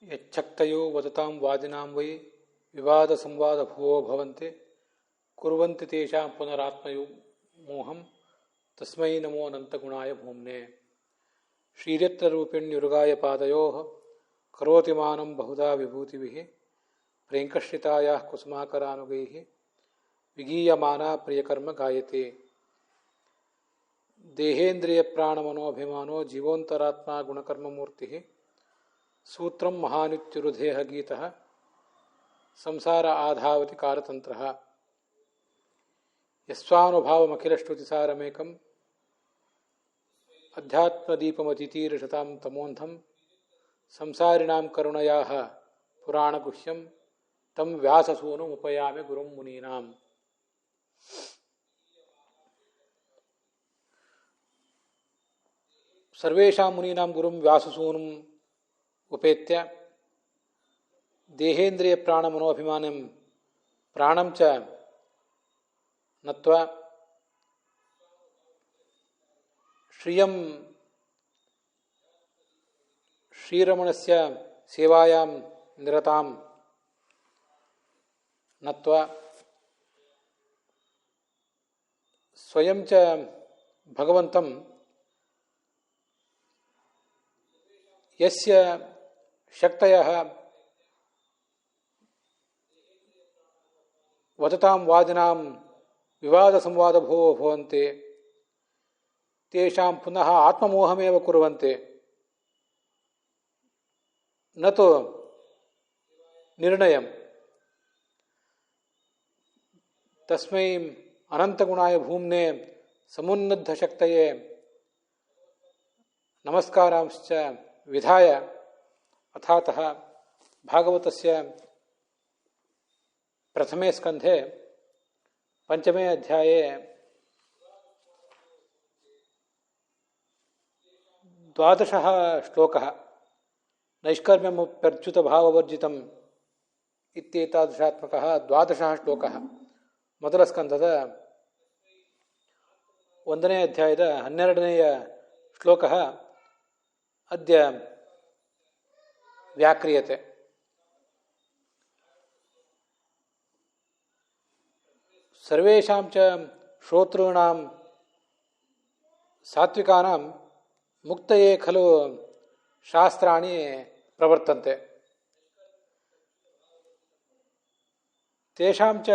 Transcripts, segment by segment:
ಯಚ್ಛಕ್ತಯೋ ವದತಾಂ ವಾದಿನಾಂ Y ವಿವಾದ ಸಂವಾದ ಭುವೋ ಭವಂತೆ ಕುರ್ವಂತಿ ತೇಷಾಂ ಪುನರಾತ್ಮಯೋ ಮೋಹಂ ತಸ್ಮೈ ನಮೋ ಅನಂತಗುಣಾಯ ಭೂಮ್ನೆ. ಶ್ರೀರತ್ನರೂಪಿಣ್ಯುರುಗಾಯ ಪಾದಯೋಃ ಕರೋತಿ ಮಾನಂ ಬಹುಧಾ ವಿಭೂತಿಭಿಃ ಪ್ರೇಂಕಶ್ರಿತಾಯಾಃ ಕುಸುಮಾಕರಾನುಗೈಃ ವಿಗೀಯಮಾನಾ ಪ್ರಿಯಕರ್ಮ ಗಾಯತೆ. ದೇಹೇಂದ್ರಿಯ ಪ್ರಾಣಮನೋಭಿಮಾನೋ ಜೀವೋಂತರಾತ್ಮ ಗುಣಕರ್ಮಮೂರ್ತಿ ಸೂತ್ರಂ ಮಹಾನಿತ್ಯುರುದೇಹ ಗೀತಃ ಸಂಸಾರ ಆಧಾವತಿ ಕಾಲತಂತ್ರಃ. ಯಸ್ವಾನುಭಾವಮಖಿಲಶ್ರುತಿಸಾರಮೇಕಂ ಅಧ್ಯಾತ್ಮದೀಪಮತಿತೀರ್ಷತಾಂ ತಮೋಂಧಂ ಸಂಸಾರಿಣಾಂ ಕರುಣಯಾಃ ಪುರಾಣಗುಹ್ಯಂ ತಂ ವ್ಯಾಸಸೂನುಮುಪಯಾಮಿ ಗುರುಂ ಮುನೀನಾಂ. ಸರ್ವೇಷಾಂ ಮುನೀನಾಂ ಗುರುಂ ವ್ಯಾಸಸೂನುಂ ಉಪೇತ್ಯ ದೇಹೇಂದ್ರಿಯ ಪ್ರಾಣಮನೋಭಿಮಾನಂ ಪ್ರಾಣಂ ಚ ನತ್ವಾ ಶ್ರಿಯಂ ಶ್ರೀರಮಣಸ್ಯ ಸೇವಾಯಾಂ ನಿರತಾಂ ನತ್ವಾ ಸ್ವಯಂ ಚ ಭಗವಂತಂ ಯಸ್ಯ ಶಕ್ತಯಃ ವದತಾಂ ವಾದಿನಾಂ ವಿವಾದ ಸಂವಾದ ಭುವೋ ಭವಂತೆ ತೇಷಾಂ ಪುನಃ ಆತ್ಮಮೋಹಮೇವ ಕುರ್ವಂತೆ ನ ತು ನಿರ್ಣಯಂ. ತಸ್ಮೈ ಅನಂತಗುಣಾಯ ಭೂಮ್ನೆ ಸಮುನ್ನದ್ಧಶಕ್ತಯೇ ನಮಸ್ಕಾರಾಂಶ್ಚ ವಿಧಾಯ ಅಥಾತಃ ಭಾಗವತಸ್ಯ ಪ್ರಥಮೇ ಸ್ಕಂಧೆ ಪಂಚಮೇ ಅಧ್ಯಾಯೇ 12 ಶ್ಲೋಕಃ ನೈಷ್ಕರ್ಮ್ಯಮಪ್ಯರ್ಚ್ಯುತಭಾವವರ್ಜಿತಂ ಇತ್ಯೇತಾದೃಶಾತ್ಮಕಃ 12 ಶ್ಲೋಕಃ. ಮೊದಲ ಸ್ಕಂಧದ 1ನೇ ಅಧ್ಯಾಯದ 12ನೇಯ ಶ್ಲೋಕಃ ಅದ್ಯ ವ್ಯಾಕ್ರಿಯತೆ. ಸರ್ವೇಷಾಂ ಚ ಶ್ರೋತॄಣಾಂ ಸಾತ್ವಿಕಾನಾಂ ಮುಕ್ತಯೇ ಖಲು ಶಾಸ್ತ್ರಾಣಿ ಪ್ರವರ್ತಂತೆ. ತೇಷಾಂ ಚ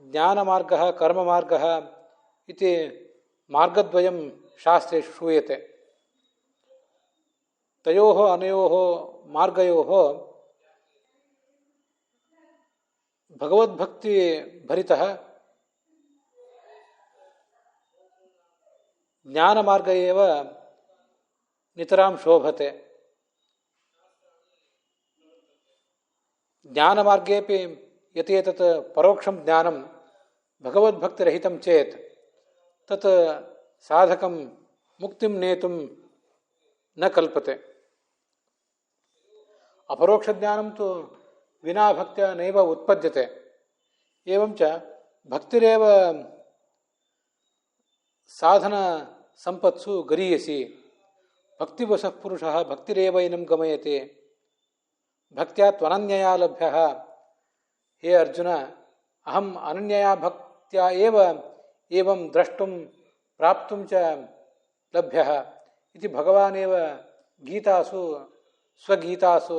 ಜ್ಞಾನಮಾರ್ಗಃ ಕರ್ಮಮಾರ್ಗಃ ಇತಿ ಮಾರ್ಗದ್ವಯಂ ಶಾಸ್ತ್ರೇಷು ಶ್ರೂಯತೆ. ತಯೋಃ ಅನಯೋಃ ಮಾರ್ಗಯೋಃ ಭಗವದ್ಭಕ್ತಿ ಭರಿತಃ ಜ್ಞಾನಮಾರ್ಗ ಏವ ನಿತರಾಂ ಶೋಭತೆ. ಜ್ಞಾನಮಾರ್ಗೇಪಿ ಯತೇತತ್ ಪರೋಕ್ಷಂ ಜ್ಞಾನಂ ಭಗವದ್ಭಕ್ತಿರಹಿತಂ ಚೇತ್ ತತ್ ಸಾಧಕಂ ಮುಕ್ತಿಂ ನೇತುಂ ನ ಕಲ್ಪತೆ. ಅಪರೋಕ್ಷ ಜ್ಞಾನಂ ತು ವಿನಾ ಭಕ್ತ್ಯ ನೈವ ಉತ್ಪದ್ಯತೆ. ಏವಂಚ ಭಕ್ತಿರೇವ ಸಾಧನ ಸಂಪತ್ಸು ಗರೀಯಸಿ. ಭಕ್ತಿವಶಃ ಪುರುಷಃ ಭಕ್ತಿರೇವೈನಂ ಗಮಯತೆ. ಭಕ್ತ್ಯಾ ತ್ವನನ್ಯಯಾ ಲಭ್ಯಃ. ಹೇ ಅರ್ಜುನ, ಅಹಂ ಅನನ್ಯಯಾ ಭಕ್ತ್ಯಾ ಏವ ಏವಂ ದ್ರಷ್ಟುಂ ಪ್ರಾಪ್ತುಂ ಚ ಲಭ್ಯಃ ಇತಿ ಭಗವಾನೇವ ಗೀತಾಸು ಸ್ವಗೀತಾಸು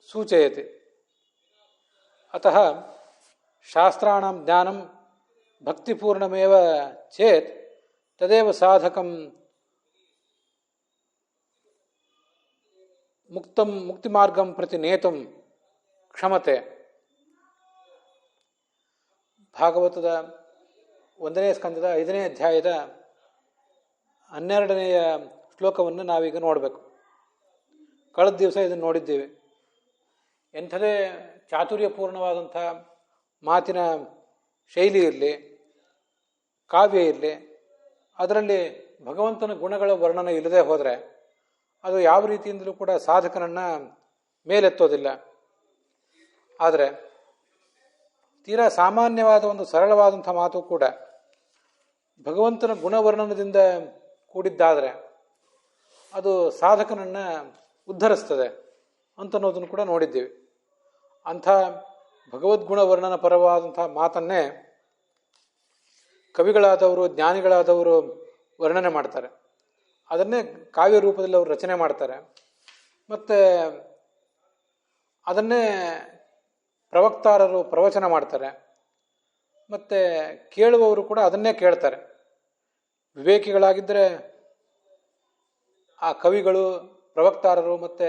ಸೂಚಯತೆ. ಅತಃ ಶಾಸ್ತ್ರಾಣಾಂ ಜ್ಞಾನಂ ಭಕ್ತಿಪೂರ್ಣಮೇವ ಚೇತ್ ತದೇವ ಸಾಧಕಂ ಮುಕ್ತಿಮಾರ್ಗಂ ಪ್ರತಿ ನೇತುಂ ಕ್ಷಮತೆ. ಭಾಗವತದ 1ನೇ ಸ್ಕಂದದ 5ನೇ ಅಧ್ಯಾಯದ 12ನೇಯ ಶ್ಲೋಕವನ್ನು ನಾವೀಗ ನೋಡಬೇಕು. ಕಳೆದ ದಿವಸ ಇದನ್ನು ನೋಡಿದ್ದೇವೆ. ಎಂಥದೇ ಚಾತುರ್ಯಪೂರ್ಣವಾದಂಥ ಮಾತಿನ ಶೈಲಿ ಇರಲಿ, ಕಾವ್ಯ ಇರಲಿ, ಅದರಲ್ಲಿ ಭಗವಂತನ ಗುಣಗಳ ವರ್ಣನೆ ಇಲ್ಲದೆ ಹೋದರೆ ಅದು ಯಾವ ರೀತಿಯಿಂದಲೂ ಕೂಡ ಸಾಧಕನನ್ನು ಮೇಲೆತ್ತೋದಿಲ್ಲ. ಆದರೆ ತೀರಾ ಸಾಮಾನ್ಯವಾದ ಒಂದು ಸರಳವಾದಂಥ ಮಾತು ಕೂಡ ಭಗವಂತನ ಗುಣವರ್ಣನದಿಂದ ಕೂಡಿದ್ದಾದರೆ ಅದು ಸಾಧಕನನ್ನು ಉದ್ಧರಿಸ್ತದೆ ಅಂತನ್ನೋದನ್ನು ಕೂಡ ನೋಡಿದ್ದೀವಿ. ಅಂಥ ಭಗವದ್ಗುಣ ವರ್ಣನ ಪರವಾದಂಥ ಮಾತನ್ನೇ ಕವಿಗಳಾದವರು, ಜ್ಞಾನಿಗಳಾದವರು ವರ್ಣನೆ ಮಾಡ್ತಾರೆ. ಅದನ್ನೇ ಕಾವ್ಯ ರೂಪದಲ್ಲಿ ಅವರು ರಚನೆ ಮಾಡ್ತಾರೆ. ಮತ್ತು ಅದನ್ನೇ ಪ್ರವಕ್ತಾರರು ಪ್ರವಚನ ಮಾಡ್ತಾರೆ. ಮತ್ತು ಕೇಳುವವರು ಕೂಡ ಅದನ್ನೇ ಕೇಳ್ತಾರೆ. ವಿವೇಕಿಗಳಾಗಿದ್ದರೆ ಆ ಕವಿಗಳು, ಪ್ರವಕ್ತಾರರು ಮತ್ತು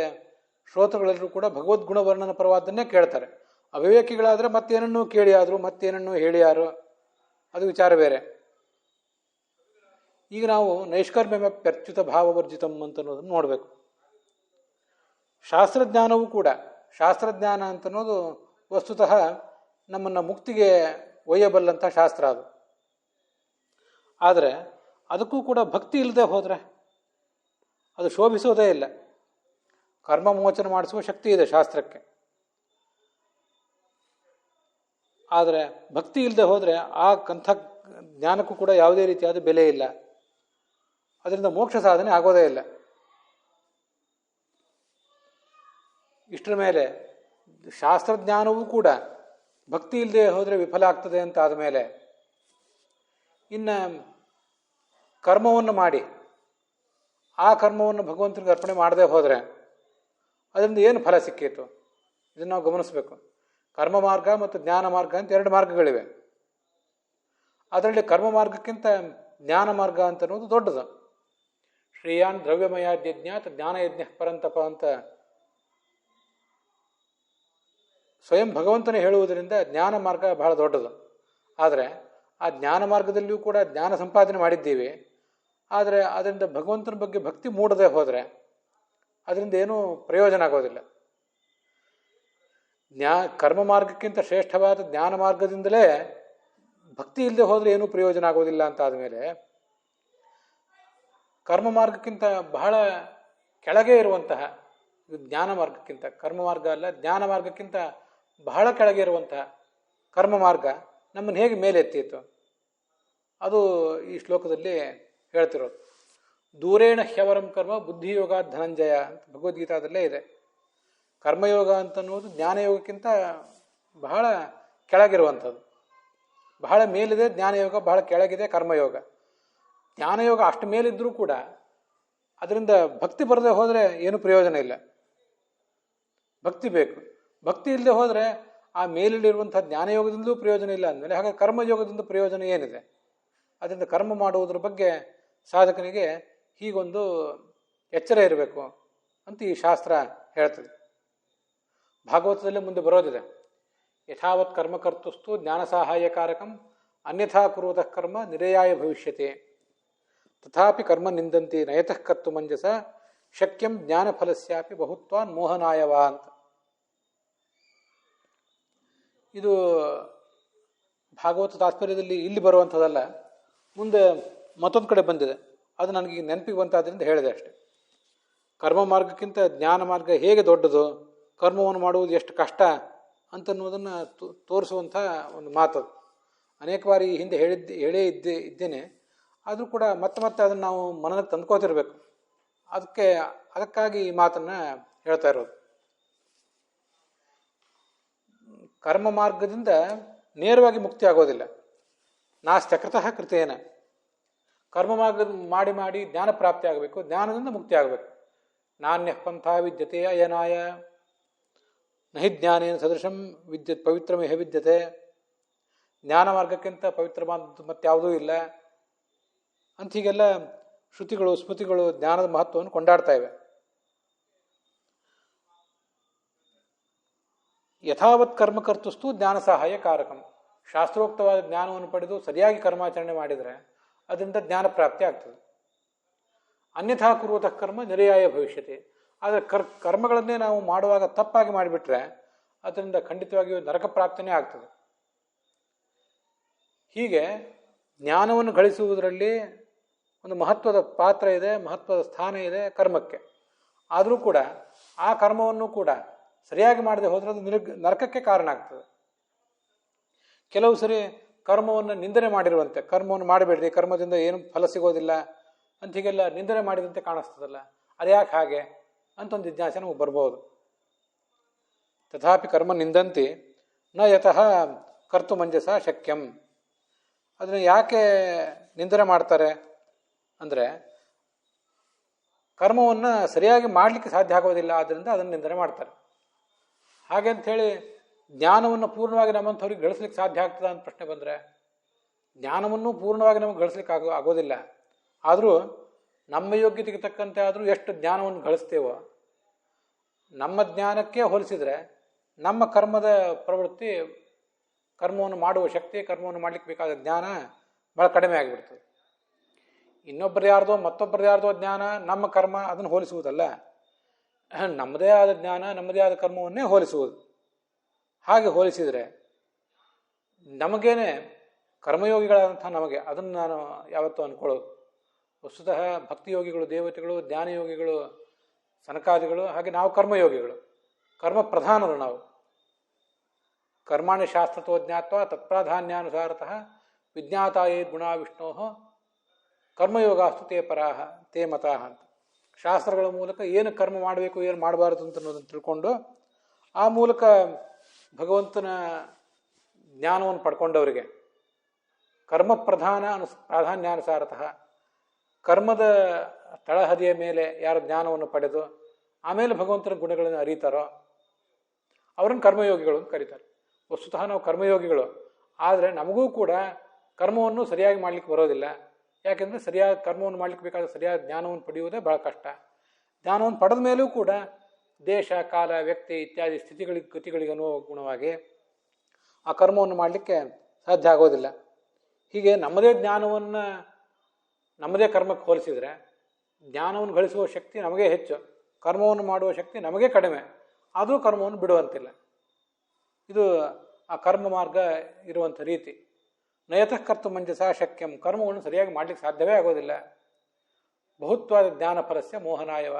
ಶ್ರೋತೃಗಳೆಲ್ಲರೂ ಕೂಡ ಭಗವದ್ಗುಣ ವರ್ಣನ ಪರವಾದನ್ನೇ ಕೇಳ್ತಾರೆ. ಅವಿವೇಕಿಗಳಾದರೆ ಮತ್ತೇನನ್ನೂ ಕೇಳಿಯಾದರು, ಮತ್ತೇನನ್ನೂ ಹೇಳಿಯಾರು, ಅದು ವಿಚಾರ ಬೇರೆ. ಈಗ ನಾವು ನೈಷ್ಕರ್ಮ್ಯಪ್ಯರ್ಚ್ಯುತ ಭಾವವರ್ಜಿತಂ ಅಂತನ್ನೋದನ್ನು ನೋಡಬೇಕು. ಶಾಸ್ತ್ರಜ್ಞಾನವೂ ಕೂಡ, ಶಾಸ್ತ್ರಜ್ಞಾನ ಅಂತನ್ನೋದು ವಸ್ತುತಃ ನಮ್ಮನ್ನು ಮುಕ್ತಿಗೆ ಒಯ್ಯಬಲ್ಲಂಥ ಶಾಸ್ತ್ರ ಅದು. ಆದರೆ ಅದಕ್ಕೂ ಕೂಡ ಭಕ್ತಿ ಇಲ್ಲದೆ ಹೋದರೆ ಅದು ಶೋಭಿಸೋದೇ ಇಲ್ಲ. ಕರ್ಮ ಮೋಚನ ಮಾಡಿಸುವ ಶಕ್ತಿ ಇದೆ ಶಾಸ್ತ್ರಕ್ಕೆ. ಆದರೆ ಭಕ್ತಿ ಇಲ್ಲದೆ ಹೋದರೆ ಆ ಕಂಥ ಜ್ಞಾನಕ್ಕೂ ಕೂಡ ಯಾವುದೇ ರೀತಿಯಾದ ಬೆಲೆ ಇಲ್ಲ. ಅದರಿಂದ ಮೋಕ್ಷ ಸಾಧನೆ ಆಗೋದೇ ಇಲ್ಲ. ಇಷ್ಟರ ಮೇಲೆ ಶಾಸ್ತ್ರಜ್ಞಾನವೂ ಕೂಡ ಭಕ್ತಿ ಇಲ್ಲದೆ ಹೋದರೆ ವಿಫಲ ಆಗ್ತದೆ ಅಂತ ಆದಮೇಲೆ ಇನ್ನು ಕರ್ಮವನ್ನು ಮಾಡಿ ಆ ಕರ್ಮವನ್ನು ಭಗವಂತನಿಗೆ ಅರ್ಪಣೆ ಮಾಡದೆ ಹೋದರೆ ಅದರಿಂದ ಏನು ಫಲ ಸಿಕ್ಕೀತು? ಇದನ್ನು ನಾವು ಗಮನಿಸಬೇಕು. ಕರ್ಮ ಮಾರ್ಗ ಮತ್ತು ಜ್ಞಾನ ಮಾರ್ಗ ಅಂತ ಎರಡು ಮಾರ್ಗಗಳಿವೆ. ಅದರಲ್ಲಿ ಕರ್ಮ ಮಾರ್ಗಕ್ಕಿಂತ ಜ್ಞಾನ ಮಾರ್ಗ ಅಂತ ಅನ್ನೋದು ದೊಡ್ಡದು. ಶ್ರೇಯಾನ್ ದ್ರವ್ಯಮಯಾದ್ಯಜ್ಞಾತ್ ಜ್ಞಾನಯಜ್ಞ ಪರಂತಪ ಅಂತ ಸ್ವಯಂ ಭಗವಂತನೇ ಹೇಳುವುದರಿಂದ ಜ್ಞಾನ ಮಾರ್ಗ ಬಹಳ ದೊಡ್ಡದು. ಆದರೆ ಆ ಜ್ಞಾನ ಮಾರ್ಗದಲ್ಲಿಯೂ ಕೂಡ ಜ್ಞಾನ ಸಂಪಾದನೆ ಮಾಡಿದ್ದೀವಿ. ಆದರೆ ಅದರಿಂದ ಭಗವಂತನ ಬಗ್ಗೆ ಭಕ್ತಿ ಮೂಡದೆ ಹೋದರೆ ಅದರಿಂದ ಏನೂ ಪ್ರಯೋಜನ ಆಗೋದಿಲ್ಲ. ಕರ್ಮ ಮಾರ್ಗಕ್ಕಿಂತ ಶ್ರೇಷ್ಠವಾದ ಜ್ಞಾನ ಮಾರ್ಗದಿಂದಲೇ ಭಕ್ತಿ ಇಲ್ಲದೆ ಹೋದರೆ ಏನೂ ಪ್ರಯೋಜನ ಆಗೋದಿಲ್ಲ ಅಂತ ಆದಮೇಲೆ ಕರ್ಮ ಮಾರ್ಗಕ್ಕಿಂತ ಬಹಳ ಕೆಳಗೆ ಇರುವಂತಹ ಜ್ಞಾನ ಮಾರ್ಗಕ್ಕಿಂತ, ಕರ್ಮ ಮಾರ್ಗ ಅಲ್ಲ, ಜ್ಞಾನ ಮಾರ್ಗಕ್ಕಿಂತ ಬಹಳ ಕೆಳಗೆ ಇರುವಂತಹ ಕರ್ಮ ಮಾರ್ಗ ನಮ್ಮನ್ನು ಹೇಗೆ ಮೇಲೆ ಎತ್ತೀತು? ಅದು ಈ ಶ್ಲೋಕದಲ್ಲಿ ಹೇಳ್ತಿರೋದು. ದೂರೇಣ ಹ್ಯವರಂ ಕರ್ಮ ಬುದ್ಧಿಯೋಗ ಧನಂಜಯ ಅಂತ ಭಗವದ್ಗೀತಾದಲ್ಲೇ ಇದೆ. ಕರ್ಮಯೋಗ ಅಂತನ್ನುವುದು ಜ್ಞಾನಯೋಗಕ್ಕಿಂತ ಬಹಳ ಕೆಳಗಿರುವಂಥದ್ದು. ಬಹಳ ಮೇಲಿದೆ ಜ್ಞಾನಯೋಗ, ಬಹಳ ಕೆಳಗಿದೆ ಕರ್ಮಯೋಗ. ಜ್ಞಾನಯೋಗ ಅಷ್ಟು ಮೇಲಿದ್ದರೂ ಕೂಡ ಅದರಿಂದ ಭಕ್ತಿ ಬರದೆ ಹೋದರೆ ಏನು ಪ್ರಯೋಜನ ಇಲ್ಲ. ಭಕ್ತಿ ಬೇಕು. ಭಕ್ತಿ ಇಲ್ಲದೆ ಹೋದರೆ ಆ ಮೇಲಿರುವಂಥ ಜ್ಞಾನಯೋಗದಿಂದಲೂ ಪ್ರಯೋಜನ ಇಲ್ಲ ಅಂದಮೇಲೆ ಹಾಗೆ ಕರ್ಮಯೋಗದಿಂದ ಪ್ರಯೋಜನ ಏನಿದೆ? ಅದರಿಂದ ಕರ್ಮ ಮಾಡುವುದ್ರ ಬಗ್ಗೆ ಸಾಧಕನಿಗೆ ಹೀಗೊಂದು ಎಚ್ಚರ ಇರಬೇಕು ಅಂತ ಈ ಶಾಸ್ತ್ರ ಹೇಳ್ತದೆ. ಭಾಗವತದಲ್ಲೇ ಮುಂದೆ ಬರೋದಿದೆ. ಯಥಾವತ್ ಕರ್ಮಕರ್ತುಸ್ತು ಜ್ಞಾನ ಸಹಾಯಕಾರಕಂ ಅನ್ಯಥಾ ಕುರುವತಃ ಕರ್ಮ ನಿರೇಯಾಯ ಭವಿಷ್ಯತೆ ತಥಾಪಿ ಕರ್ಮ ನಿಂದಂತಿ ನಯತಃ ಕರ್ತು ಮಂಜಸ ಶಕ್ಯಂ ಜ್ಞಾನ ಫಲಸ್ಯಾಪಿ ಬಹುತ್ವಾನ್ ಮೋಹನಾಯವ ಅಂತ. ಇದು ಭಾಗವತ ತಾತ್ಪರ್ಯದಲ್ಲಿ ಇಲ್ಲಿ ಬರುವಂಥದ್ದಲ್ಲ, ಮುಂದೆ ಮತ್ತೊಂದು ಕಡೆ ಬಂದಿದೆ. ಅದು ನನಗೆ ನೆನಪಿಗೆ ಬಂತಾದ್ರಿಂದ ಹೇಳಿದೆ ಅಷ್ಟೆ. ಕರ್ಮ ಮಾರ್ಗಕ್ಕಿಂತ ಜ್ಞಾನ ಮಾರ್ಗ ಹೇಗೆ ದೊಡ್ಡದು, ಕರ್ಮವನ್ನು ಮಾಡುವುದು ಎಷ್ಟು ಕಷ್ಟ ಅಂತನ್ನುವುದನ್ನು ತೋರಿಸುವಂಥ ಒಂದು ಮಾತದು. ಅನೇಕ ಬಾರಿ ಹಿಂದೆ ಹೇಳೇ ಇದ್ದೇನೆ. ಆದರೂ ಕೂಡ ಮತ್ತೆ ಅದನ್ನು ನಾವು ಮನಕ್ಕೆ ತಂದ್ಕೋತಿರ್ಬೇಕು. ಅದಕ್ಕಾಗಿ ಈ ಮಾತನ್ನು ಹೇಳ್ತಾ ಇರೋದು. ಕರ್ಮ ಮಾರ್ಗದಿಂದ ನೇರವಾಗಿ ಮುಕ್ತಿ ಆಗೋದಿಲ್ಲ. ನಾಸ್ತ್ಯಕೃತಃ ಕೃತೇನ. ಕರ್ಮ ಮಾರ್ಗ ಮಾಡಿ ಜ್ಞಾನ ಪ್ರಾಪ್ತಿ ಆಗಬೇಕು, ಜ್ಞಾನದಿಂದ ಮುಕ್ತಿ ಆಗಬೇಕು. ನಾಣ್ಯ ಪಂಥ ವಿದ್ಯತೆ ಅಯನಾಯ ನಹಿ ಜ್ಞಾನೇನ ಸದೃಶಂ ವಿದ್ಯತ್ ಪವಿತ್ರಮೇಹ ವಿದ್ಯತೆ. ಜ್ಞಾನ ಮಾರ್ಗಕ್ಕಿಂತ ಪವಿತ್ರವಾದ ಮತ್ತಾವುದೂ ಇಲ್ಲ ಅಂತ ಹೀಗೆಲ್ಲ ಶ್ರುತಿಗಳು ಸ್ಮೃತಿಗಳು ಜ್ಞಾನದ ಮಹತ್ವವನ್ನು ಕೊಂಡಾಡ್ತಾ ಇವೆ. ಯಥಾವತ್ ಕರ್ಮಕರ್ತುಸ್ತು ಜ್ಞಾನ ಸಹಾಯ ಕಾರಕಂ. ಶಾಸ್ತ್ರೋಕ್ತವಾದ ಜ್ಞಾನವನ್ನು ಪಡೆದು ಸರಿಯಾಗಿ ಕರ್ಮಾಚರಣೆ ಮಾಡಿದರೆ ಅದರಿಂದ ಜ್ಞಾನ ಪ್ರಾಪ್ತಿ ಆಗ್ತದೆ. ಅನ್ಯಥಾ ಕುರುವತಃ ಕರ್ಮ ನಿರೇಯಾಯ ಭವಿಷ್ಯತೆ. ಆದರೆ ಕರ್ಮಗಳನ್ನೇ ನಾವು ಮಾಡುವಾಗ ತಪ್ಪಾಗಿ ಮಾಡಿಬಿಟ್ರೆ ಅದರಿಂದ ಖಂಡಿತವಾಗಿಯೂ ನರಕ ಪ್ರಾಪ್ತಿನೇ ಆಗ್ತದೆ. ಹೀಗೆ ಜ್ಞಾನವನ್ನು ಗಳಿಸುವುದರಲ್ಲಿ ಒಂದು ಮಹತ್ವದ ಪಾತ್ರ ಇದೆ, ಮಹತ್ವದ ಸ್ಥಾನ ಇದೆ ಕರ್ಮಕ್ಕೆ. ಆದರೂ ಕೂಡ ಆ ಕರ್ಮವನ್ನು ಕೂಡ ಸರಿಯಾಗಿ ಮಾಡದೆ ಹೋದರೆ ಅದು ನರಕಕ್ಕೆ ಕಾರಣ ಆಗ್ತದೆ. ಕೆಲವು ಸರಿ ಕರ್ಮವನ್ನು ನಿಂದನೆ ಮಾಡಿರುವಂತೆ, ಕರ್ಮವನ್ನು ಮಾಡಬೇಡ್ರಿ, ಕರ್ಮದಿಂದ ಏನು ಫಲ ಸಿಗೋದಿಲ್ಲ ಅಂತ ಹೀಗೆಲ್ಲ ನಿಂದನೆ ಮಾಡಿದಂತೆ ಕಾಣಿಸ್ತದಲ್ಲ, ಅದು ಯಾಕೆ ಹಾಗೆ ಅಂತ ಒಂದು ಜಿಜ್ಞಾಸೆ ನಮಗೆ ಬರ್ಬೋದು. ತಥಾಪಿ ಕರ್ಮ ನಿಂದಂತಿ ನ ಯತಃ ಕರ್ತು ಮಂಜಸ ಶಕ್ಯಂ. ಅದನ್ನು ಯಾಕೆ ನಿಂದನೆ ಮಾಡ್ತಾರೆ ಅಂದರೆ, ಕರ್ಮವನ್ನು ಸರಿಯಾಗಿ ಮಾಡಲಿಕ್ಕೆ ಸಾಧ್ಯ ಆಗೋದಿಲ್ಲ, ಆದ್ದರಿಂದ ಅದನ್ನು ನಿಂದನೆ ಮಾಡ್ತಾರೆ. ಹಾಗೆ ಅಂಥೇಳಿ ಜ್ಞಾನವನ್ನು ಪೂರ್ಣವಾಗಿ ನಮ್ಮಂಥವ್ರಿಗೆ ಗಳಿಸ್ಲಿಕ್ಕೆ ಸಾಧ್ಯ ಆಗ್ತದ ಅಂತ ಪ್ರಶ್ನೆ ಬಂದರೆ, ಜ್ಞಾನವನ್ನು ಪೂರ್ಣವಾಗಿ ನಮಗೆ ಗಳಿಸ್ಲಿಕ್ಕೆ ಆಗೋದಿಲ್ಲ. ಆದರೂ ನಮ್ಮ ಯೋಗ್ಯತೆಗೆ ತಕ್ಕಂತೆ ಆದರೂ ಎಷ್ಟು ಜ್ಞಾನವನ್ನು ಗಳಿಸ್ತೇವೋ, ನಮ್ಮ ಜ್ಞಾನಕ್ಕೆ ಹೋಲಿಸಿದರೆ ನಮ್ಮ ಕರ್ಮದ ಪ್ರವೃತ್ತಿ, ಕರ್ಮವನ್ನು ಮಾಡುವ ಶಕ್ತಿ, ಕರ್ಮವನ್ನು ಮಾಡಲಿಕ್ಕೆ ಬೇಕಾದ ಜ್ಞಾನ ಬಹಳ ಕಡಿಮೆ ಆಗಿಬಿಡ್ತದೆ. ಇನ್ನೊಬ್ಬರು ಯಾರ್ದೋ ಮತ್ತೊಬ್ಬರು ಯಾರ್ದೋ ಜ್ಞಾನ ನಮ್ಮ ಕರ್ಮ ಅದನ್ನು ಹೋಲಿಸುವುದಲ್ಲ, ನಮ್ಮದೇ ಆದ ಜ್ಞಾನ ನಮ್ಮದೇ ಆದ ಕರ್ಮವನ್ನೇ ಹೋಲಿಸುವುದು. ಹಾಗೆ ಹೋಲಿಸಿದರೆ ನಮಗೇನೆ ಕರ್ಮಯೋಗಿಗಳಾದಂಥ ನಮಗೆ, ಅದನ್ನು ನಾನು ಯಾವತ್ತೂ ಅಂದ್ಕೊಳ್ಳೋದು. ವಸ್ತುತಃ ಭಕ್ತಿಯೋಗಿಗಳು ದೇವತೆಗಳು, ಜ್ಞಾನಯೋಗಿಗಳು ಸನಕಾದಿಗಳು, ಹಾಗೆ ನಾವು ಕರ್ಮಯೋಗಿಗಳು, ಕರ್ಮ ಪ್ರಧಾನರು ನಾವು. ಕರ್ಮಾಣಿ ಶಾಸ್ತ್ರತೋ ಜ್ಞಾತ್ವ ತತ್ಪ್ರಾಧಾನ್ಯಾನುಸಾರತಃ ವಿಜ್ಞಾತಾಯೇ ಗುಣಾ ವಿಷ್ಣೋ ಕರ್ಮಯೋಗಾಸ್ತು ತೇ ಪರಾಹ ತೇ ಮತಾಹ ಅಂತ. ಶಾಸ್ತ್ರಗಳ ಮೂಲಕ ಏನು ಕರ್ಮ ಮಾಡಬೇಕು ಏನು ಮಾಡಬಾರದು ಅಂತ ಅನ್ನೋದನ್ನು ತಿಳ್ಕೊಂಡು ಆ ಮೂಲಕ ಭಗವಂತನ ಜ್ಞಾನವನ್ನು ಪಡ್ಕೊಂಡವರಿಗೆ ಕರ್ಮ ಪ್ರಾಧಾನ್ಯಾನುಸಾರತಃ ಕರ್ಮದ ತಳಹದಿಯ ಮೇಲೆ ಯಾರು ಜ್ಞಾನವನ್ನು ಪಡೆದು ಆಮೇಲೆ ಭಗವಂತನ ಗುಣಗಳನ್ನು ಅರಿತಾರೋ ಅವರನ್ನು ಕರ್ಮಯೋಗಿಗಳು ಅಂತ ಕರೀತಾರೆ. ವಸ್ತುತಃ ನಾವು ಕರ್ಮಯೋಗಿಗಳು, ಆದರೆ ನಮಗೂ ಕೂಡ ಕರ್ಮವನ್ನು ಸರಿಯಾಗಿ ಮಾಡಲಿಕ್ಕೆ ಬರೋದಿಲ್ಲ. ಯಾಕೆಂದರೆ ಸರಿಯಾದ ಕರ್ಮವನ್ನು ಮಾಡಲಿಕ್ಕೆ ಬೇಕಾದ ಸರಿಯಾದ ಜ್ಞಾನವನ್ನು ಪಡೆಯುವುದೇ ಬಹಳ ಕಷ್ಟ. ಜ್ಞಾನವನ್ನು ಪಡೆದ ಮೇಲೂ ಕೂಡ ದೇಶ ಕಾಲ ವ್ಯಕ್ತಿ ಇತ್ಯಾದಿ ಗತಿಗಳಿಗೆ ಅನುಗುಣವಾಗಿ ಆ ಕರ್ಮವನ್ನು ಮಾಡಲಿಕ್ಕೆ ಸಾಧ್ಯ ಆಗೋದಿಲ್ಲ. ಹೀಗೆ ನಮ್ಮದೇ ಜ್ಞಾನವನ್ನು ನಮ್ಮದೇ ಕರ್ಮಕ್ಕೆ ಹೋಲಿಸಿದರೆ ಜ್ಞಾನವನ್ನು ಗಳಿಸುವ ಶಕ್ತಿ ನಮಗೆ ಹೆಚ್ಚು, ಕರ್ಮವನ್ನು ಮಾಡುವ ಶಕ್ತಿ ನಮಗೆ ಕಡಿಮೆ. ಆದರೂ ಕರ್ಮವನ್ನು ಬಿಡುವಂತಿಲ್ಲ. ಇದು ಆ ಕರ್ಮ ಮಾರ್ಗ ಇರುವಂಥ ರೀತಿ. ನಯತಃ ಕರ್ತು ಮಂಜಸ ಶಕ್ಯಂ, ಕರ್ಮವನ್ನು ಸರಿಯಾಗಿ ಮಾಡಲಿಕ್ಕೆ ಸಾಧ್ಯವೇ ಆಗೋದಿಲ್ಲ. ಬಹುತ್ವಾದ ಜ್ಞಾನ ಫಲಸ್ಯ ಮೋಹನಾಯವ,